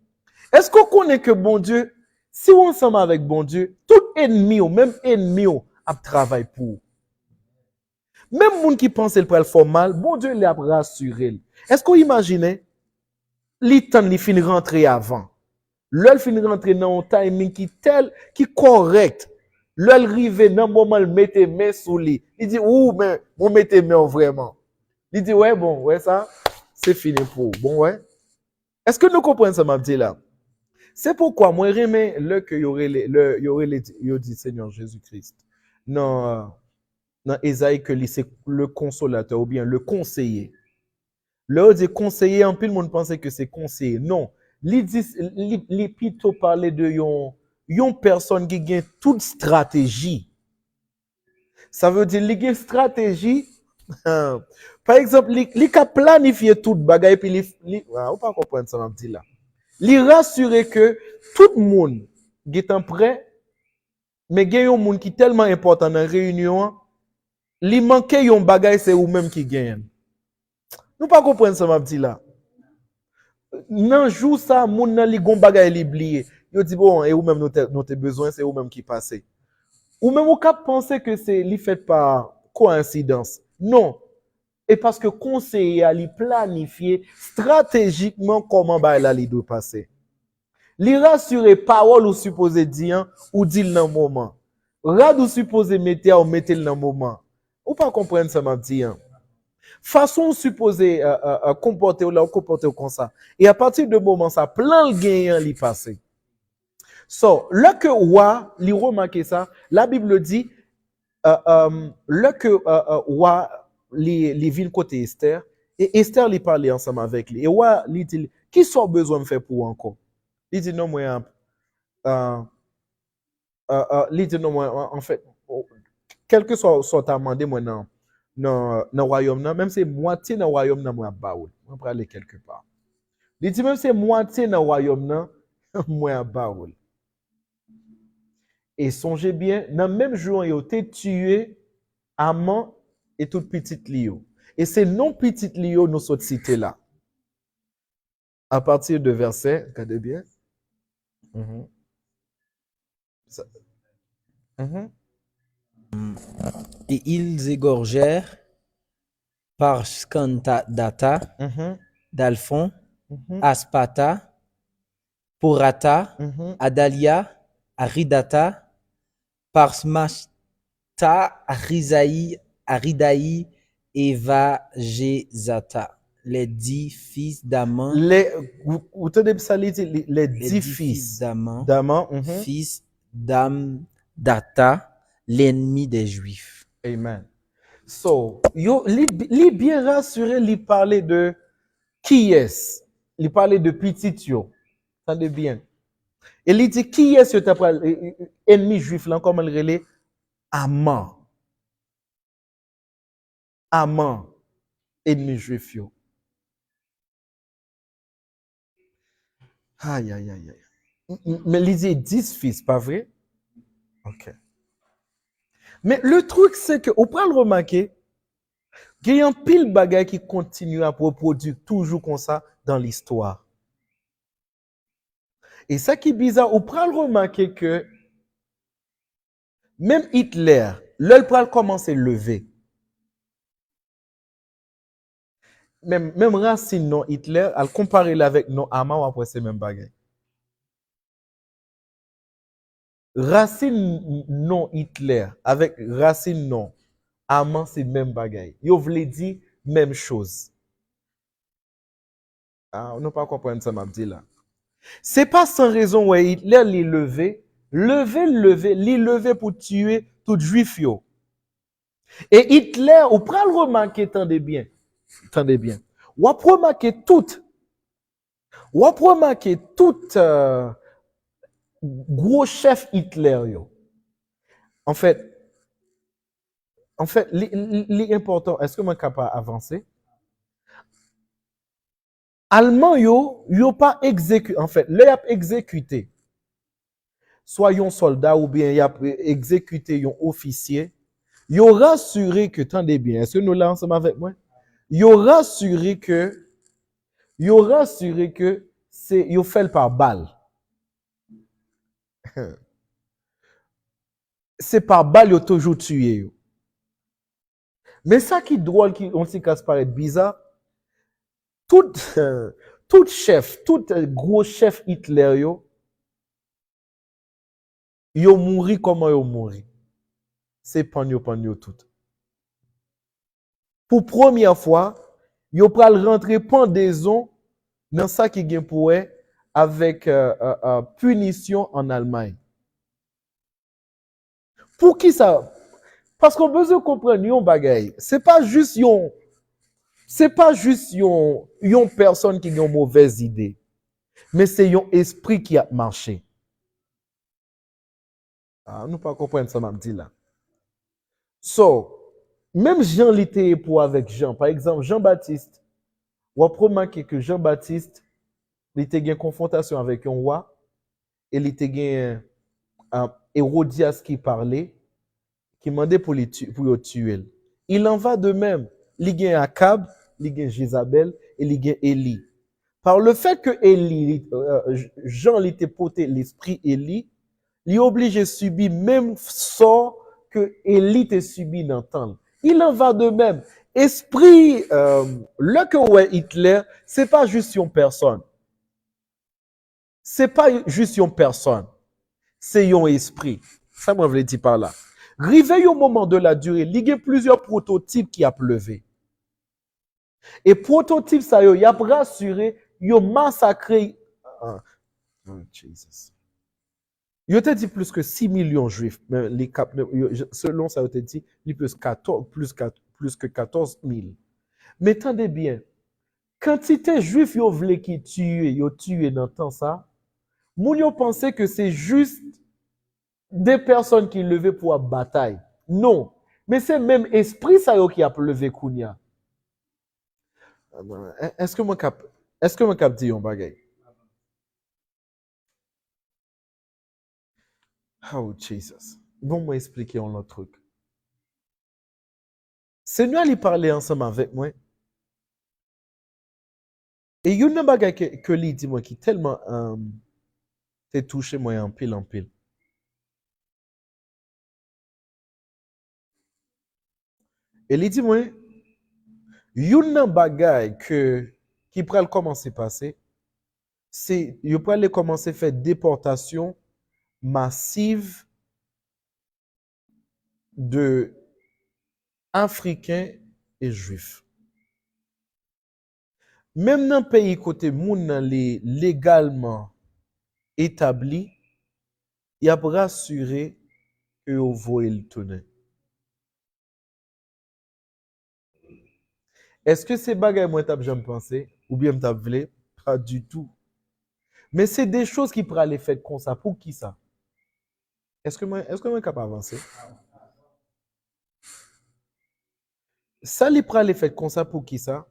Est-ce qu'on connaît que bon Dieu, si on est ensemble avec bon Dieu, tout ennemi, même ennemi, a travaillé pour. Même monde qui pense qu'il peut le faire mal, bon Dieu l'a rassuré. Est-ce qu'on imagine, il finit rentrer avant? L'heure finit rentrer dans un timing qui correct. L'heure arrive dans le moment où mette main sous lui. Il dit, ouh, mais vous mettez main vraiment. Il dit, ouais, bon, ouais, ça, c'est fini pour. Bon, ouais. Est-ce que nous comprenons ça, m'a dit là? C'est pourquoi moi, j'aimais le que y aurait dit Seigneur Jésus-Christ. Non, dans Ésaïe que c'est le consolateur ou bien le conseiller. Là, dit conseiller, en plus, le monde pensait que c'est conseiller. Non. Li plutôt parler de yon personne qui a toute stratégie. Ça veut dire li a stratégie. Par exemple, li a planifié toute bagaille puis on pas comprendre ça m'a dit là. Li rassurer que tout le monde est prêt mais il y a yon monde qui tellement important dans la réunion, li manque yon bagaille c'est ou même qui gagne. Nous pas comprendre ça m'a dit là. Nan jou ça moun nan li gon bagay li blié. Yo dit bon et ou même nous te besoin c'est ou même qui passé. Ou même ou cap penser que c'est li fait par coïncidence. Non. Et parce que conseiller a li planifié stratégiquement comment ba la li doit passer. Li rassurer parole ou supposé dire ou dit dans moment. Rad ou supposé mettre ou mettre dans moment. Ou pas comprendre ça m'a dit hein. Façon supposée comporter ou là comporter comme ça. Et à partir de moment ça, plein de gagnants li passé. So, là que roi, li remarqué ça, la Bible dit, là que roi, li vin côté Esther, et Esther li parlait ensemble avec lui. Et roi, li dit, qui sont besoin de faire pour encore? Il dit non, moi, li dit non, moi, en fait, quel que soit ta demandé, moi, non. Dans le royaume, même si c'est moitié dans le royaume, moi, baoul. On peut aller quelque part. Il dit même si c'est moitié dans le royaume, moi, baoul. Et songez bien, dans le même jour, il a été tué Amant et toute petite Lio. Et c'est non petite Lio nous sommes cités là. À partir de verset, regardez bien. Et ils égorgèrent par Skandata, Dalphon, Aspata, Porata, Adalia, Aridata, par Smashta, Aridaï et Vagezata, les 10 fils d'Aman, Vous tenez ça, les 10 fils d'Aman, fils d'Amdata, l'ennemi des Juifs. Amen. So, li bien rassuré, li parler de qui est, li parler de petit yo. Entendez bien. Et il dit qui est ce ennemi juif là, comme il relait Aman. Aman, ennemi juif yo. Aïe, aïe, aïe, aïe. Mais il dit 10 fils, pas vrai? Ok. Mais le truc, c'est que, on peut le remarquer, il y a un pile bagay qui continue à reproduire toujours comme ça dans l'histoire. Et ça qui est bizarre, on peut le remarquer que même Hitler, là, il peut commencer à lever. Même racine non Hitler, à le comparer avec non Hamas, après c'est même bagay. Racine non Hitler avec racine non Hamas, c'est même bagay. Yo voulait dire même chose. Ah, on n'a pas compris ça, m'a dit là. C'est pas sans raison où Hitler l'est levé pour tuer tout juif yo. Et Hitler, ou pral remarquer, tendez bien. Ou remarquer tout gros chef Hitler yo. En fait, l'important, est-ce que moi capable avancer? Allemand yo pas exécuté, en fait, le a exécuté. Soit yon soldat ou bien y a exécuté yon officier. Yo rassuré que, tendez bien, est-ce que nous là ensemble avec moi? Yo rassuré que c'est yo fait par balle. C'est par balle yo toujours tué yo. Mais ça qui est drôle, qui on s'y casse paraître bizarre, tout gros chef Hitler yo mouri comment yo mouri. C'est pan yo tout. Pour première fois, yo pral rentrer pendaison dans ça qui gen pour avec punition en Allemagne. Pour qui ça? Parce qu'on besoin comprendre yon bagay. C'est pas juste yon personne qui a une mauvaise idée. Mais c'est yon esprit qui a marché. Ah, nous pas comprendre ça m'a dit là. So, même Jean l'était pour avec Jean. Par exemple, Jean-Baptiste. On a remarqué que Jean-Baptiste, il était une confrontation avec un roi. Et il était un Hérodias qui parlait, qui demandait pour le tuer. Il en va de même. Il y a Akab, il y a Jézabel et il y a Élie. Par le fait que Jean l'était porté l'esprit Élie, il est obligé de subir même sort que Élie a subi dans le temps. Il en va de même. Esprit, le que ouais Hitler, c'est pas juste une personne. C'est pas juste une personne. C'est un esprit. Ça, moi, je le dis par là. Rivé au moment de la durée, il y a plusieurs prototypes qui a pleuvé. Et prototypes, ça y a rassuré, il a massacré. Oh, Jesus. Il a dit plus que 6 millions de juifs. Mais selon ça, il a dit plus que 14 000. Mais attendez bien. Quantité juifs yo vle qui tué dans le temps ça. Moun yo pensait que c'est juste des personnes qui levaient pour la bataille. Non. Mais c'est même esprit ça yo qui a levé Kounia. Est-ce que moi cap dit yon bagay? Oh Jesus. Bon moi expliquer un autre truc. Seigneur il parlait ensemble avec moi. Et yon nan bagay que li dit moi qui tellement t'es touché moi en pile. Et il dit moi Yon nan bagay qui pral commencer passer, c'est yo pral commencer faire déportation massive de Africains et Juifs. Même dans pays côté moun nan li légalement établi, y a rassuré que yo voye le tourner. Est-ce que c'est bagay moi t'ap jamais pensé ou bien m'tap vle? Pas du tout. Mais c'est des choses qui pral les faire comme ça. Pour qui ça? Est-ce que moi capable avancer? Ça li pral les faire comme ça pour qui ça?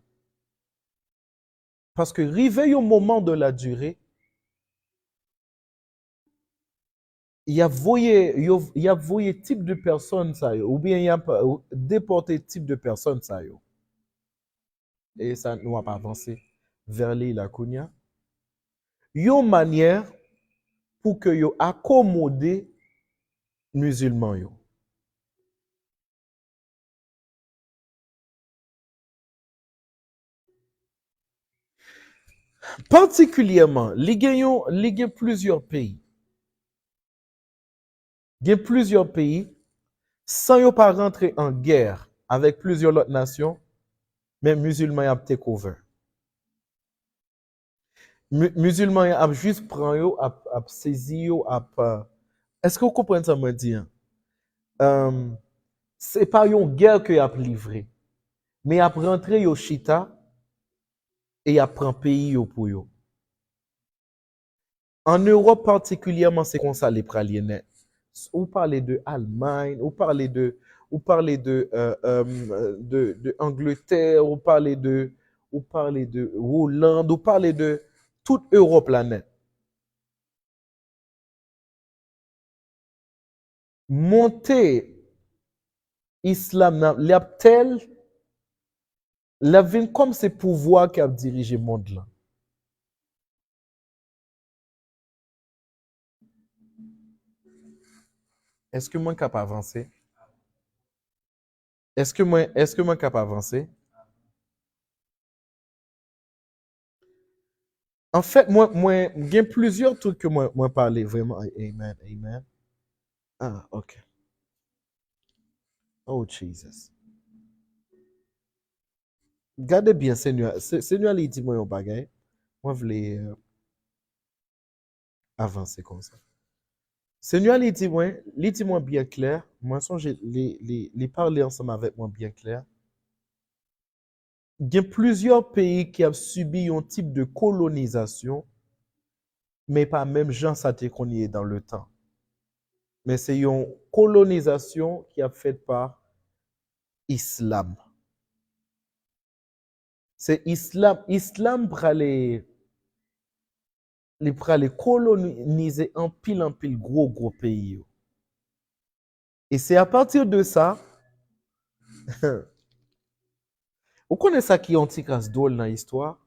Parce que rive au moment de la durée, il y a voyé type de personne ça yo, ou bien il y a déporté type de personne ça yo. Et ça nous a pas avancé vers la Kounia. Yon manière pour que yo accommoder musulmans yo. Particulièrement, il y a plusieurs pays. Il y a plusieurs pays sans yo pas rentrer en guerre avec plusieurs autres nations, mais musulmans ont take over. Musulmans ont juste prend yo, a saisi yo, est-ce que vous comprenez ça me dire? C'est pas une guerre que a livré, mais a rentré yo chita et a prend pays yo pour yo. En Europe particulièrement, c'est comme ça les praliens. Ou parler de Allemagne, ou parler de Angleterre, ou parler de Hollande, ou parler de toute Europe là net. Monter islam la tel la vin comme ces pouvoirs qui a dirigé le monde là. Est-ce que moi capable avancer? Est-ce que moi capable avancer? En fait, il y a plusieurs trucs que moi parler vraiment. Amen, amen. Ah, ok. Oh, Jesus. Gardez bien, Seigneur. Seigneur, il dit moi un bagay. Moi, je voulais avancer comme ça. Seigneur, il dit moi bien clair. Moi, les parler ensemble avec moi bien clair. Il y a plusieurs pays qui ont subi un type de colonisation, mais pas même gens ça qu'on y est dans le temps. Mais c'est une colonisation qui a fait par islam. C'est islam pour aller coloniser en pile gros pays. Et c'est à partir de ça, vous connaissez ça qui est anti-casse drôle dans l'histoire?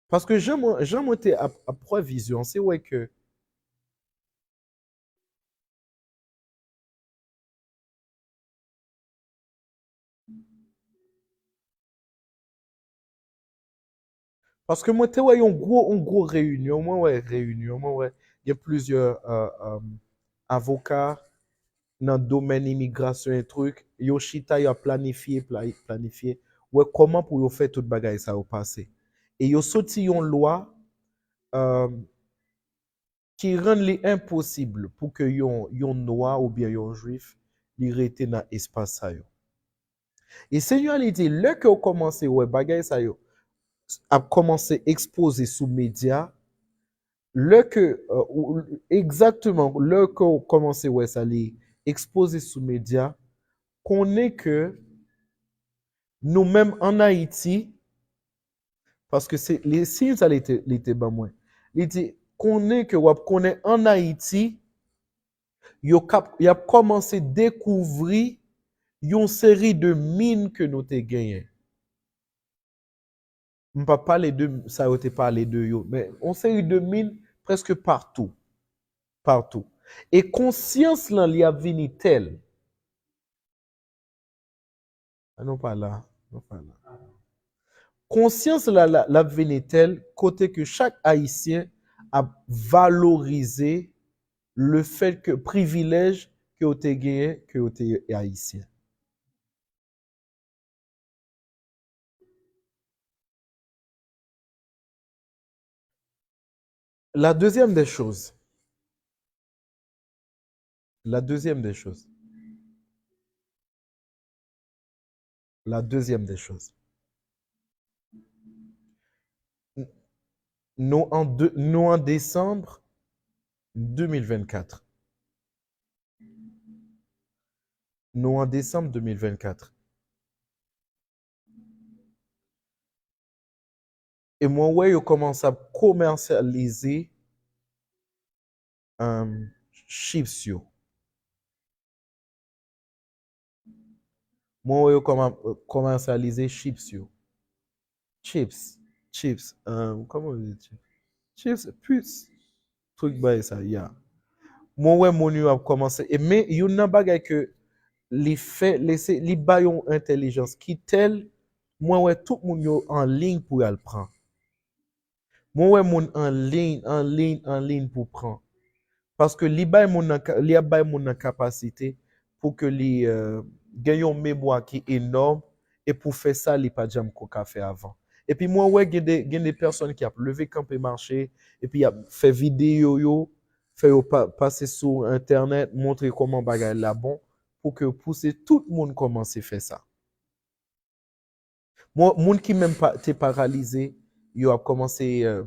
Parce que j'aime été à provision, c'est ouais que parce que moi, tu vois, une gros réunion, il y a plusieurs avocats dans le domaine immigration et trucs. Yoshita, il a planifié, ouais, comment pour yo faire toute bagaille ça au passé. Et yo sorti une loi qui rend impossible pour que yon noir ou bien yon juif li rete dans espace ça yo. Et Seigneur il dit, là que vous commencez ouais bagaille ça yo a commencé à exposer sous médias, exactement, le que commencé ouais ça les exposer sous médias, qu'on est que nous-mêmes en Haïti, parce que c'est les signes ça l'été ben moins. Il dit qu'on est que qu'on est en Haïti, il a commencé à découvrir une série de mines que nous avons gagnées. Je ne vais pas parler de ça, je parler de yo, mais on série de mines presque partout. Partout. Et conscience là, il y a venu tel. Ah non, pas là. Voilà. Conscience la venait telle côté que chaque Haïtien a valorisé le fait que privilège que vous avez gagné que vous êtes Haïtien. La deuxième des choses, la deuxième des choses, la deuxième des choses. Nous en décembre 2024. Nous en décembre 2024. Et moi, ouais, je commence à commercialiser chips. Moi, ouais, je commercialiser chips. Chips. Chips. Comment on dit chips? Chips, puce. Truc bah ça, yeah. Moi, ouais, mon yo a commencé. Et mais, il y a une bagay que les faits, les baillons intelligence qui tel, moi, ouais, tout le monde yo en ligne pour y aller prendre. Moi, ouais, mon en ligne pour prendre. Parce que li bay mon capacité pour que les gagnent une mémoire qui est énorme et pour faire ça, li pas jam ko ka fait avant. Et puis moi, ouais, gen des personnes qui ont levé camp et marché et puis y a fait vidéo yo, fait yo passer sur internet, montrer comment bagay la bon pour que pousser tout le monde commence à faire ça. Moi, monde qui même pas t'es paralysé, yo a commencé à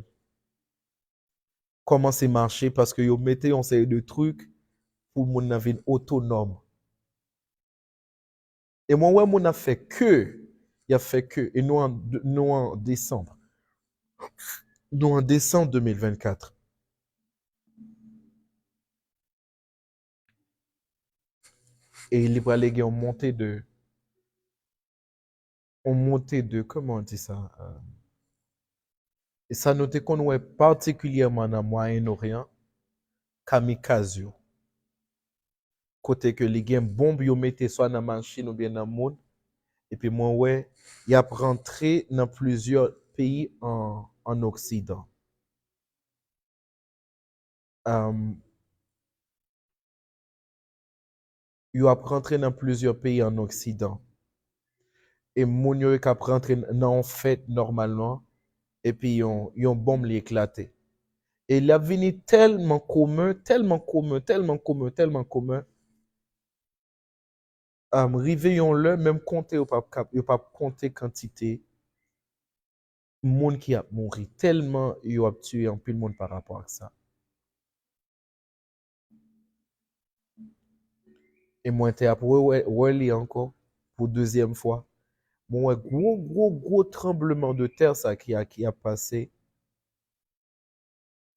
marcher parce que yo mettez on série de trucs pour mon avis autonome. Et moi, ouais, mon a fait que, il a fait que, et nous en décembre, nous en décembre 2024. Et les Libralégés ont monté de, comment on dit ça? Et ça notait qu'on est particulièrement dans le Moyen-Orient, kamikaze. Côté que les gens bombes, ils mettaient soit dans la machine ou bien dans le monde. Et puis moi, ouais, il a rentré dans plusieurs pays en Occident. Il a rentré dans plusieurs pays en Occident. Et moun yo kap rentre dans fête normalement et puis yon bombe li éclaté. Et il a venu tellement commun, tellement commun, tellement commun, tellement commun. Rive yon le même compter ou pas compter quantité moun qui a mouru tellement yo a tué en pile monde par rapport à ça. Et moi t'ai après ouais encore pour deuxième fois. Bon, gros tremblement de terre ça qui a passé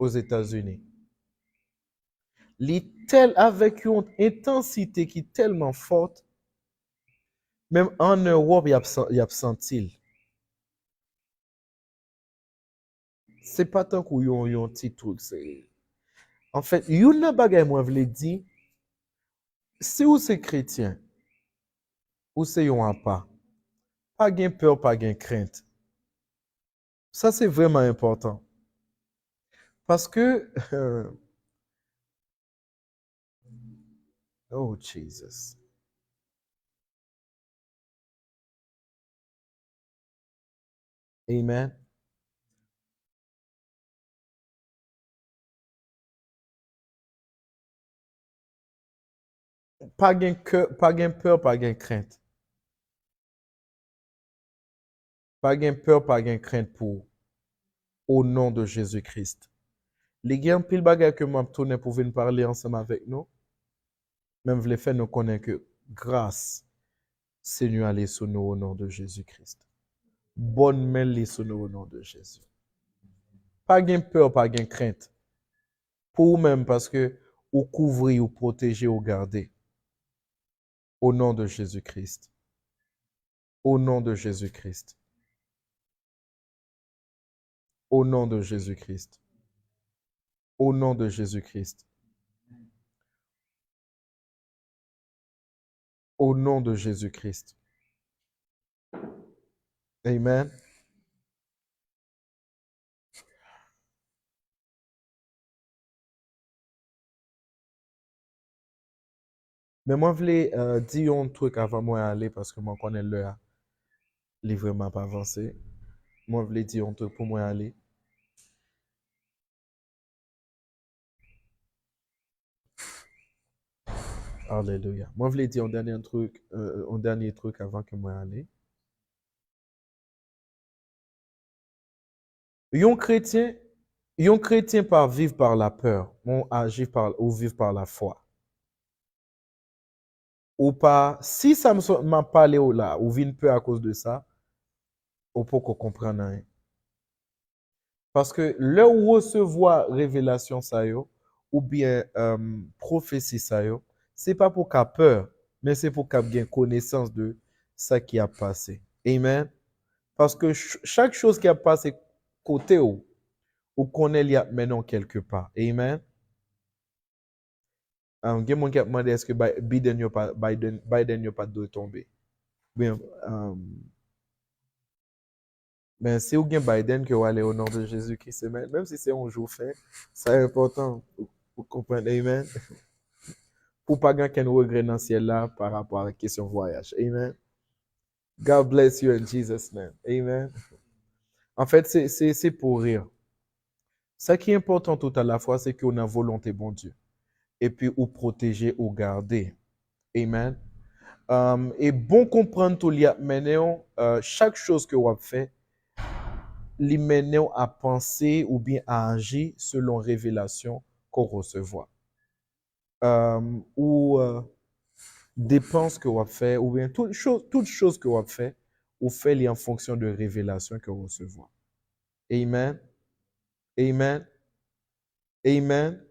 aux États-Unis. Avec une intensité qui est tellement forte, même en Europe, il y a senti. C'est pas tant qu'il y a un petit truc. En fait, il y a une bagay moi vle di, si vous êtes chrétien, ou c'est yon pas gain peur, pas gain crainte. Ça, c'est vraiment important. Parce que, oh Jesus. Amen. Pas gain peur, pas gain crainte. Pas gain peur, pas gain crainte pour au nom de Jésus-Christ. Les gens pile bagay que moi tourner pour venir parler ensemble avec nous. Même vle faire nous connaître que grâce Seigneur allez sur nous au nom de Jésus-Christ. Bonne main les sur nous au nom de Jésus. Pas gain peur, pas gain crainte. Pour vous-même parce que vous couvrez, vous protégez, vous gardez. Au nom de Jésus-Christ. Au nom de Jésus-Christ. Au nom de Jésus-Christ. Au nom de Jésus-Christ. Au nom de Jésus-Christ. Amen. Mais moi, je voulais dire un truc avant moi aller parce que moi, je connais l'heure. Il est vraiment pas avancé. Moi, je voulais dire un truc pour moi aller. Alléluia. Moi, je voulais dire un dernier truc avant que moi aller. Un chrétien, un chrétien pas vivre par la peur, on agit par ou vivre par la foi. Ou pas, si ça m'a parlé ou là, ou vient peur à cause de ça, ou pas qu'on comprenne rien. Parce que là où recevoir révélation ça yo, ou bien prophétie ça yo, c'est pas pour qu'à peur, mais c'est pour qu'à bien connaissance de ça qui a passé. Amen. Parce que chaque chose qui a passé côté ou connaît il y a maintenant quelque part. Amen. Gen moun ki ap mande eske Biden yo pa do tombe. Ben, ben si ou gen Biden ki ou ale au nom de Jésus-Christ, amen. Même si c'est un jour fait, ça est important pour comprendre, amen. Pour pas gen ken regret dans ciel là par rapport à la question voyage, amen. God bless you in Jesus' name, amen. En fait, c'est pour rire. Ce qui est important tout à la fois, c'est qu'on a volonté bon Dieu. Et puis, ou protéger, ou garder. Amen. Et bon comprendre tout li ap menen chaque chose que vous fait, li menen à penser ou bien à agir selon révélation qu'on recevoir. Ou dépenses que vous fait, ou bien toute chose que vous fait, ou fait li en fonction de révélation que vous recevoir. Amen. Amen. Amen.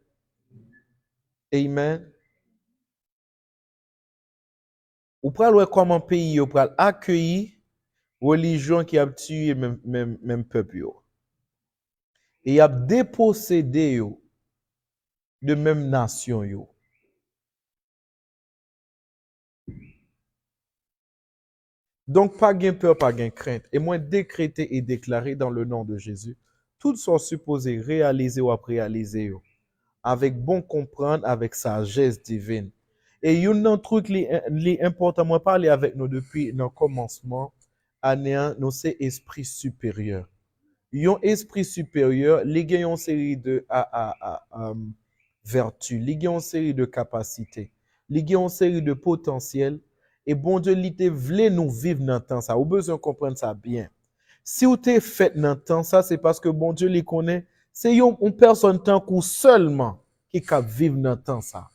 Amen. Ou pral wè comment pays yo pral accueillir religion qui a tué même peuple yo. Et y a dépossédé yo de même nation yo. Donc pas gain peur, pas gain crainte. Et moi décréter et déclarer dans le nom de Jésus, toutes sont supposées réaliser ou réaliser yo, avec bon comprendre, avec sagesse divine. Et yon nan truc li important, moi parler avec nous depuis le commencement, année nous c'est esprit supérieur. Yon esprit supérieur, li gen yon série de vertus, li gen yon série de capacités, li gen yon série de potentiel, et bon Dieu li te vle nous vivre dans temps ça. Ou besoin comprendre ça bien. Si ou te fait dans temps ça, c'est parce que bon Dieu li connaît, c'est yon personne tant ou seulement qui cap vivre dans temps ça.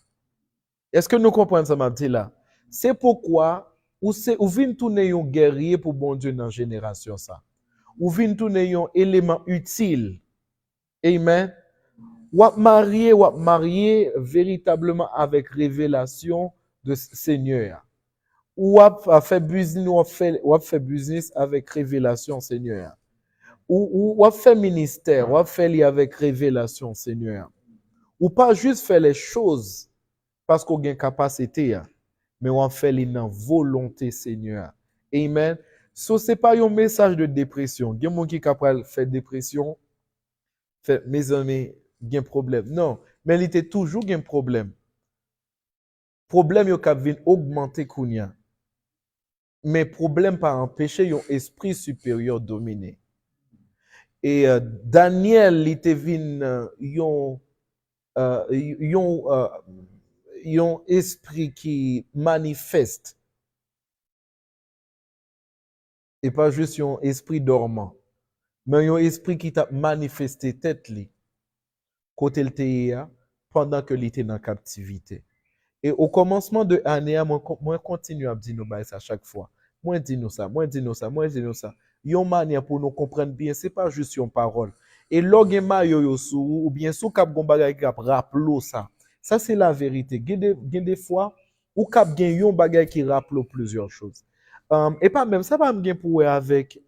Est-ce que nous comprenons ça m'a dit là? C'est pourquoi ou vinn tourner yon guerrier pour bon Dieu dans génération ça. Ou vinn tourner yon élément utile. Amen. Ou marié véritablement avec révélation de Seigneur. Ou fait business avec révélation Seigneur. Ou fait ministère, ou fait li avec révélation Seigneur. Ou pas juste faire les choses parce qu'on a une capacité, mais on fait li dans volonté Seigneur. Amen. So c'est pas un message de dépression. Il y a des gens qui capable faire dépression, fait mes amis, il y a un problème. Non, mais il était toujours un problème. Problème yo k'ap vin augmenter kounya. Mais problème pas empêcher yon esprit supérieur dominer. Et Daniel il était vin yon esprit qui manifeste et pas juste yon esprit dormant, mais yon esprit qui t'a manifesté tête li côté le TIA pendant que il était dans captivité. Et au commencement de l'année, moi continue à dire nous ça chaque fois. Moi dis nous ça. Yon manière pour nous comprendre bien, c'est pas juste une parole. Et log mayo yo sou ou bien sou kap gon bagay kap rappelo ça. Ça c'est la vérité. Gen des fois ou kap gen yon bagay qui rappelo plusieurs choses. Et pas même ça pas bien pour avec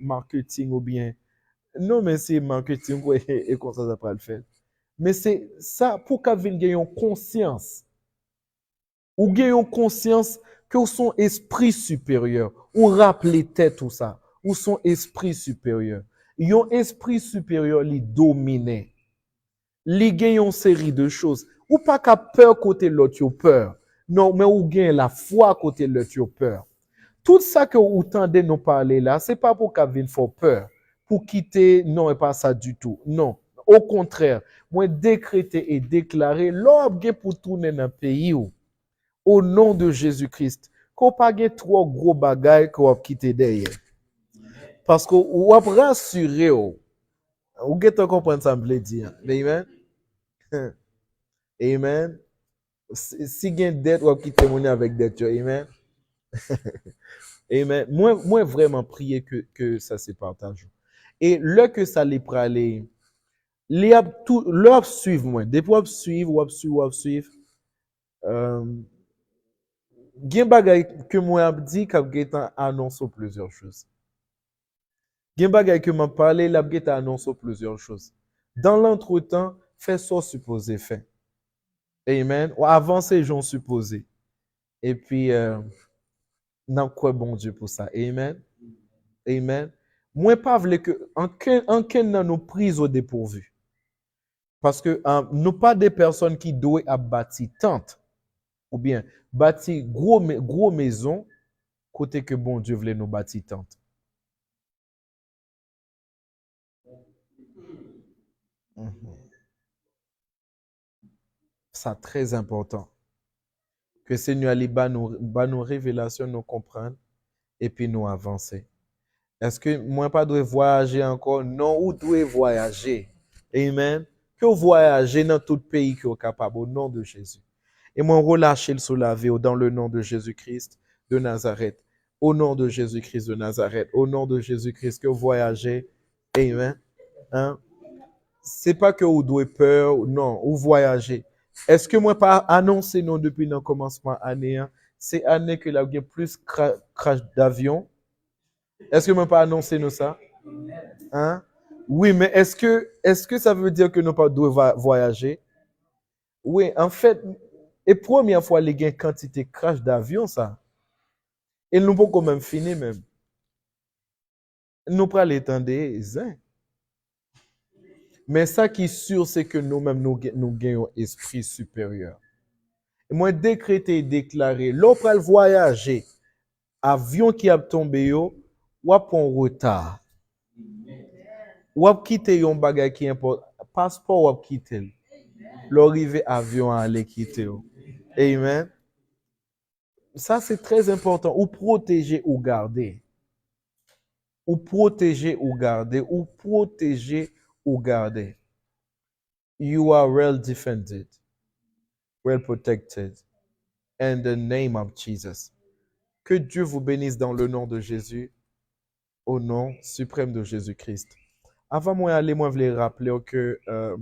marketing ou bien non mais c'est marketing et comme ça va le faire. Mais c'est ça pour kap vin gen yon conscience. Ou gen yon conscience que son esprit supérieur ou rappeler tête tout ça ou son esprit supérieur. Yon esprit supérieur li domine. Li gen yon série de choses. Ou pas qu'à peur côté l'autre yo peur. Non, mais ou gen la foi côté l'autre yo peur. Tout ça que vous tendez nous parler là, c'est pas pour qu'à vin faut peur, pour quitter, non, et pas ça du tout. Non. Au contraire, moi décréter et déclarer l'ordre pour tourner dans le pays au nom de Jésus-Christ. Qu'on pas gen trop gros bagaille qu'on va quitter derrière. Parce que ou va rassurer ou get comprendre ça me veut dire. Amen. Amen. Si gen dette ou quitter mon avec dette, amen. Amen. Moi vraiment prier que ça se partage. Et là que ça les praler, les tout leur suivre moi. Depuis ou suivre. Gen bagay que moi a dit qu'a getan annonce plusieurs choses. Gen bagay que m'a parlé, l'a getan annonce plusieurs choses. Dans l'entretemps, fais ça supposé fait. Amen. Ou avancer j'en supposé. Et puis n'a quoi bon Dieu pour ça. Amen. Amen. Moi pas vle que en ken nous prise au dépourvu. Parce que nous pas des personnes qui doivent à bâtir tente ou bien bâtir gros maison côté que bon Dieu voulait nous bâtir tente. Ça très important. Que Seigneur Ali ba nous révélations, nous comprendre et puis nous avancer. Est-ce que moi pas dois voyager encore? Non, ou dois voyager. Amen. Que vous voyagez dans tout pays qui est capable au nom de Jésus. Et moi relâcher le sous la vie dans le nom de Jésus-Christ de Nazareth. Au nom de Jésus-Christ de Nazareth. Au nom de Jésus-Christ que vous voyagez. Amen. Hein? C'est pas que vous devez peur, non, vous voyagez. Est-ce que moi pas annoncé non depuis le commencement année, c'est année que là il y a plus crash d'avion. Est-ce que moi pas annoncé nous ça? Hein? Oui, mais est-ce que ça veut dire que nous pas devons voyager? Oui, en fait, et première fois les gains quantité crash d'avion ça. Et nous pas quand même fini même. Nous pas l'étendre, hein? Mais ça qui est sûr, c'est que nous-mêmes, nous gagnons esprit supérieur. Et moi, décréter et déclarer, l'autre le voyager, avion qui a tombé, ou en retard. Ou quitter un bagage qui importe, passeport ou quitter. L'arrivée avion à aller quitter. Amen. Ça, c'est très important. Ou protéger ou garder. Ou protéger ou garder. Ou protéger ou garder. You are well defended. Well protected. In the name of Jesus. Que Dieu vous bénisse dans le nom de Jésus, au nom suprême de Jésus-Christ. Avant moi aller, moi je voulais rappeler que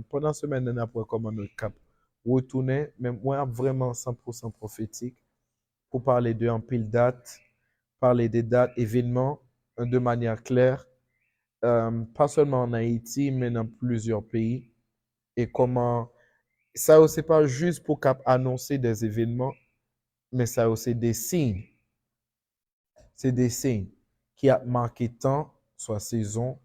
pendant la semaine après comment notre cap retourner, mais moi vraiment 100% prophétique pour parler de en pile date, parler des dates, événements de manière claire, pas seulement en Haïti, mais dans plusieurs pays. Et comment ça aussi pas juste pour annoncer des événements, mais ça aussi des signes. C'est des signes qui a marqué temps, soit saison,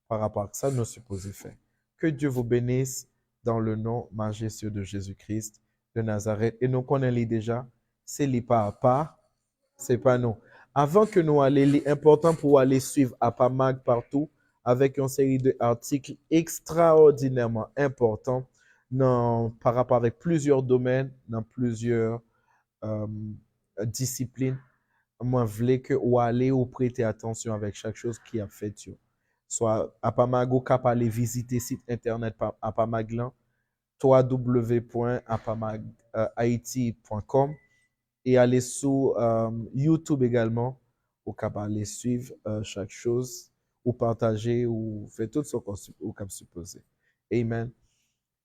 par rapport à ça, nous supposons faire. Que Dieu vous bénisse dans le nom majestueux de Jésus-Christ de Nazareth. Et nous connaissons déjà, c'est les pas à pas, c'est pas nous. Avant que nous allions, il est important pour aller suivre Apamag partout avec une série d'articles extraordinairement importants par rapport avec plusieurs domaines, dans plusieurs disciplines. Moi, je voulais que ou aller ou prêter attention avec chaque chose qui a fait. Soit Apamago cap aller visiter site internet Apamaglan, www.apamaghaiti.com et aller sur YouTube également ou cap aller suivre chaque chose ou partager ou faire tout ce qu'on cap supposé. Amen.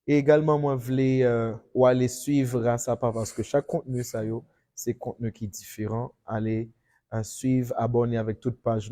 Et également, moi, je voulais ou aller suivre Rasa parce que chaque contenu, ça y est, c'est contenu qui est différent. Allez suivre, abonner avec toute page.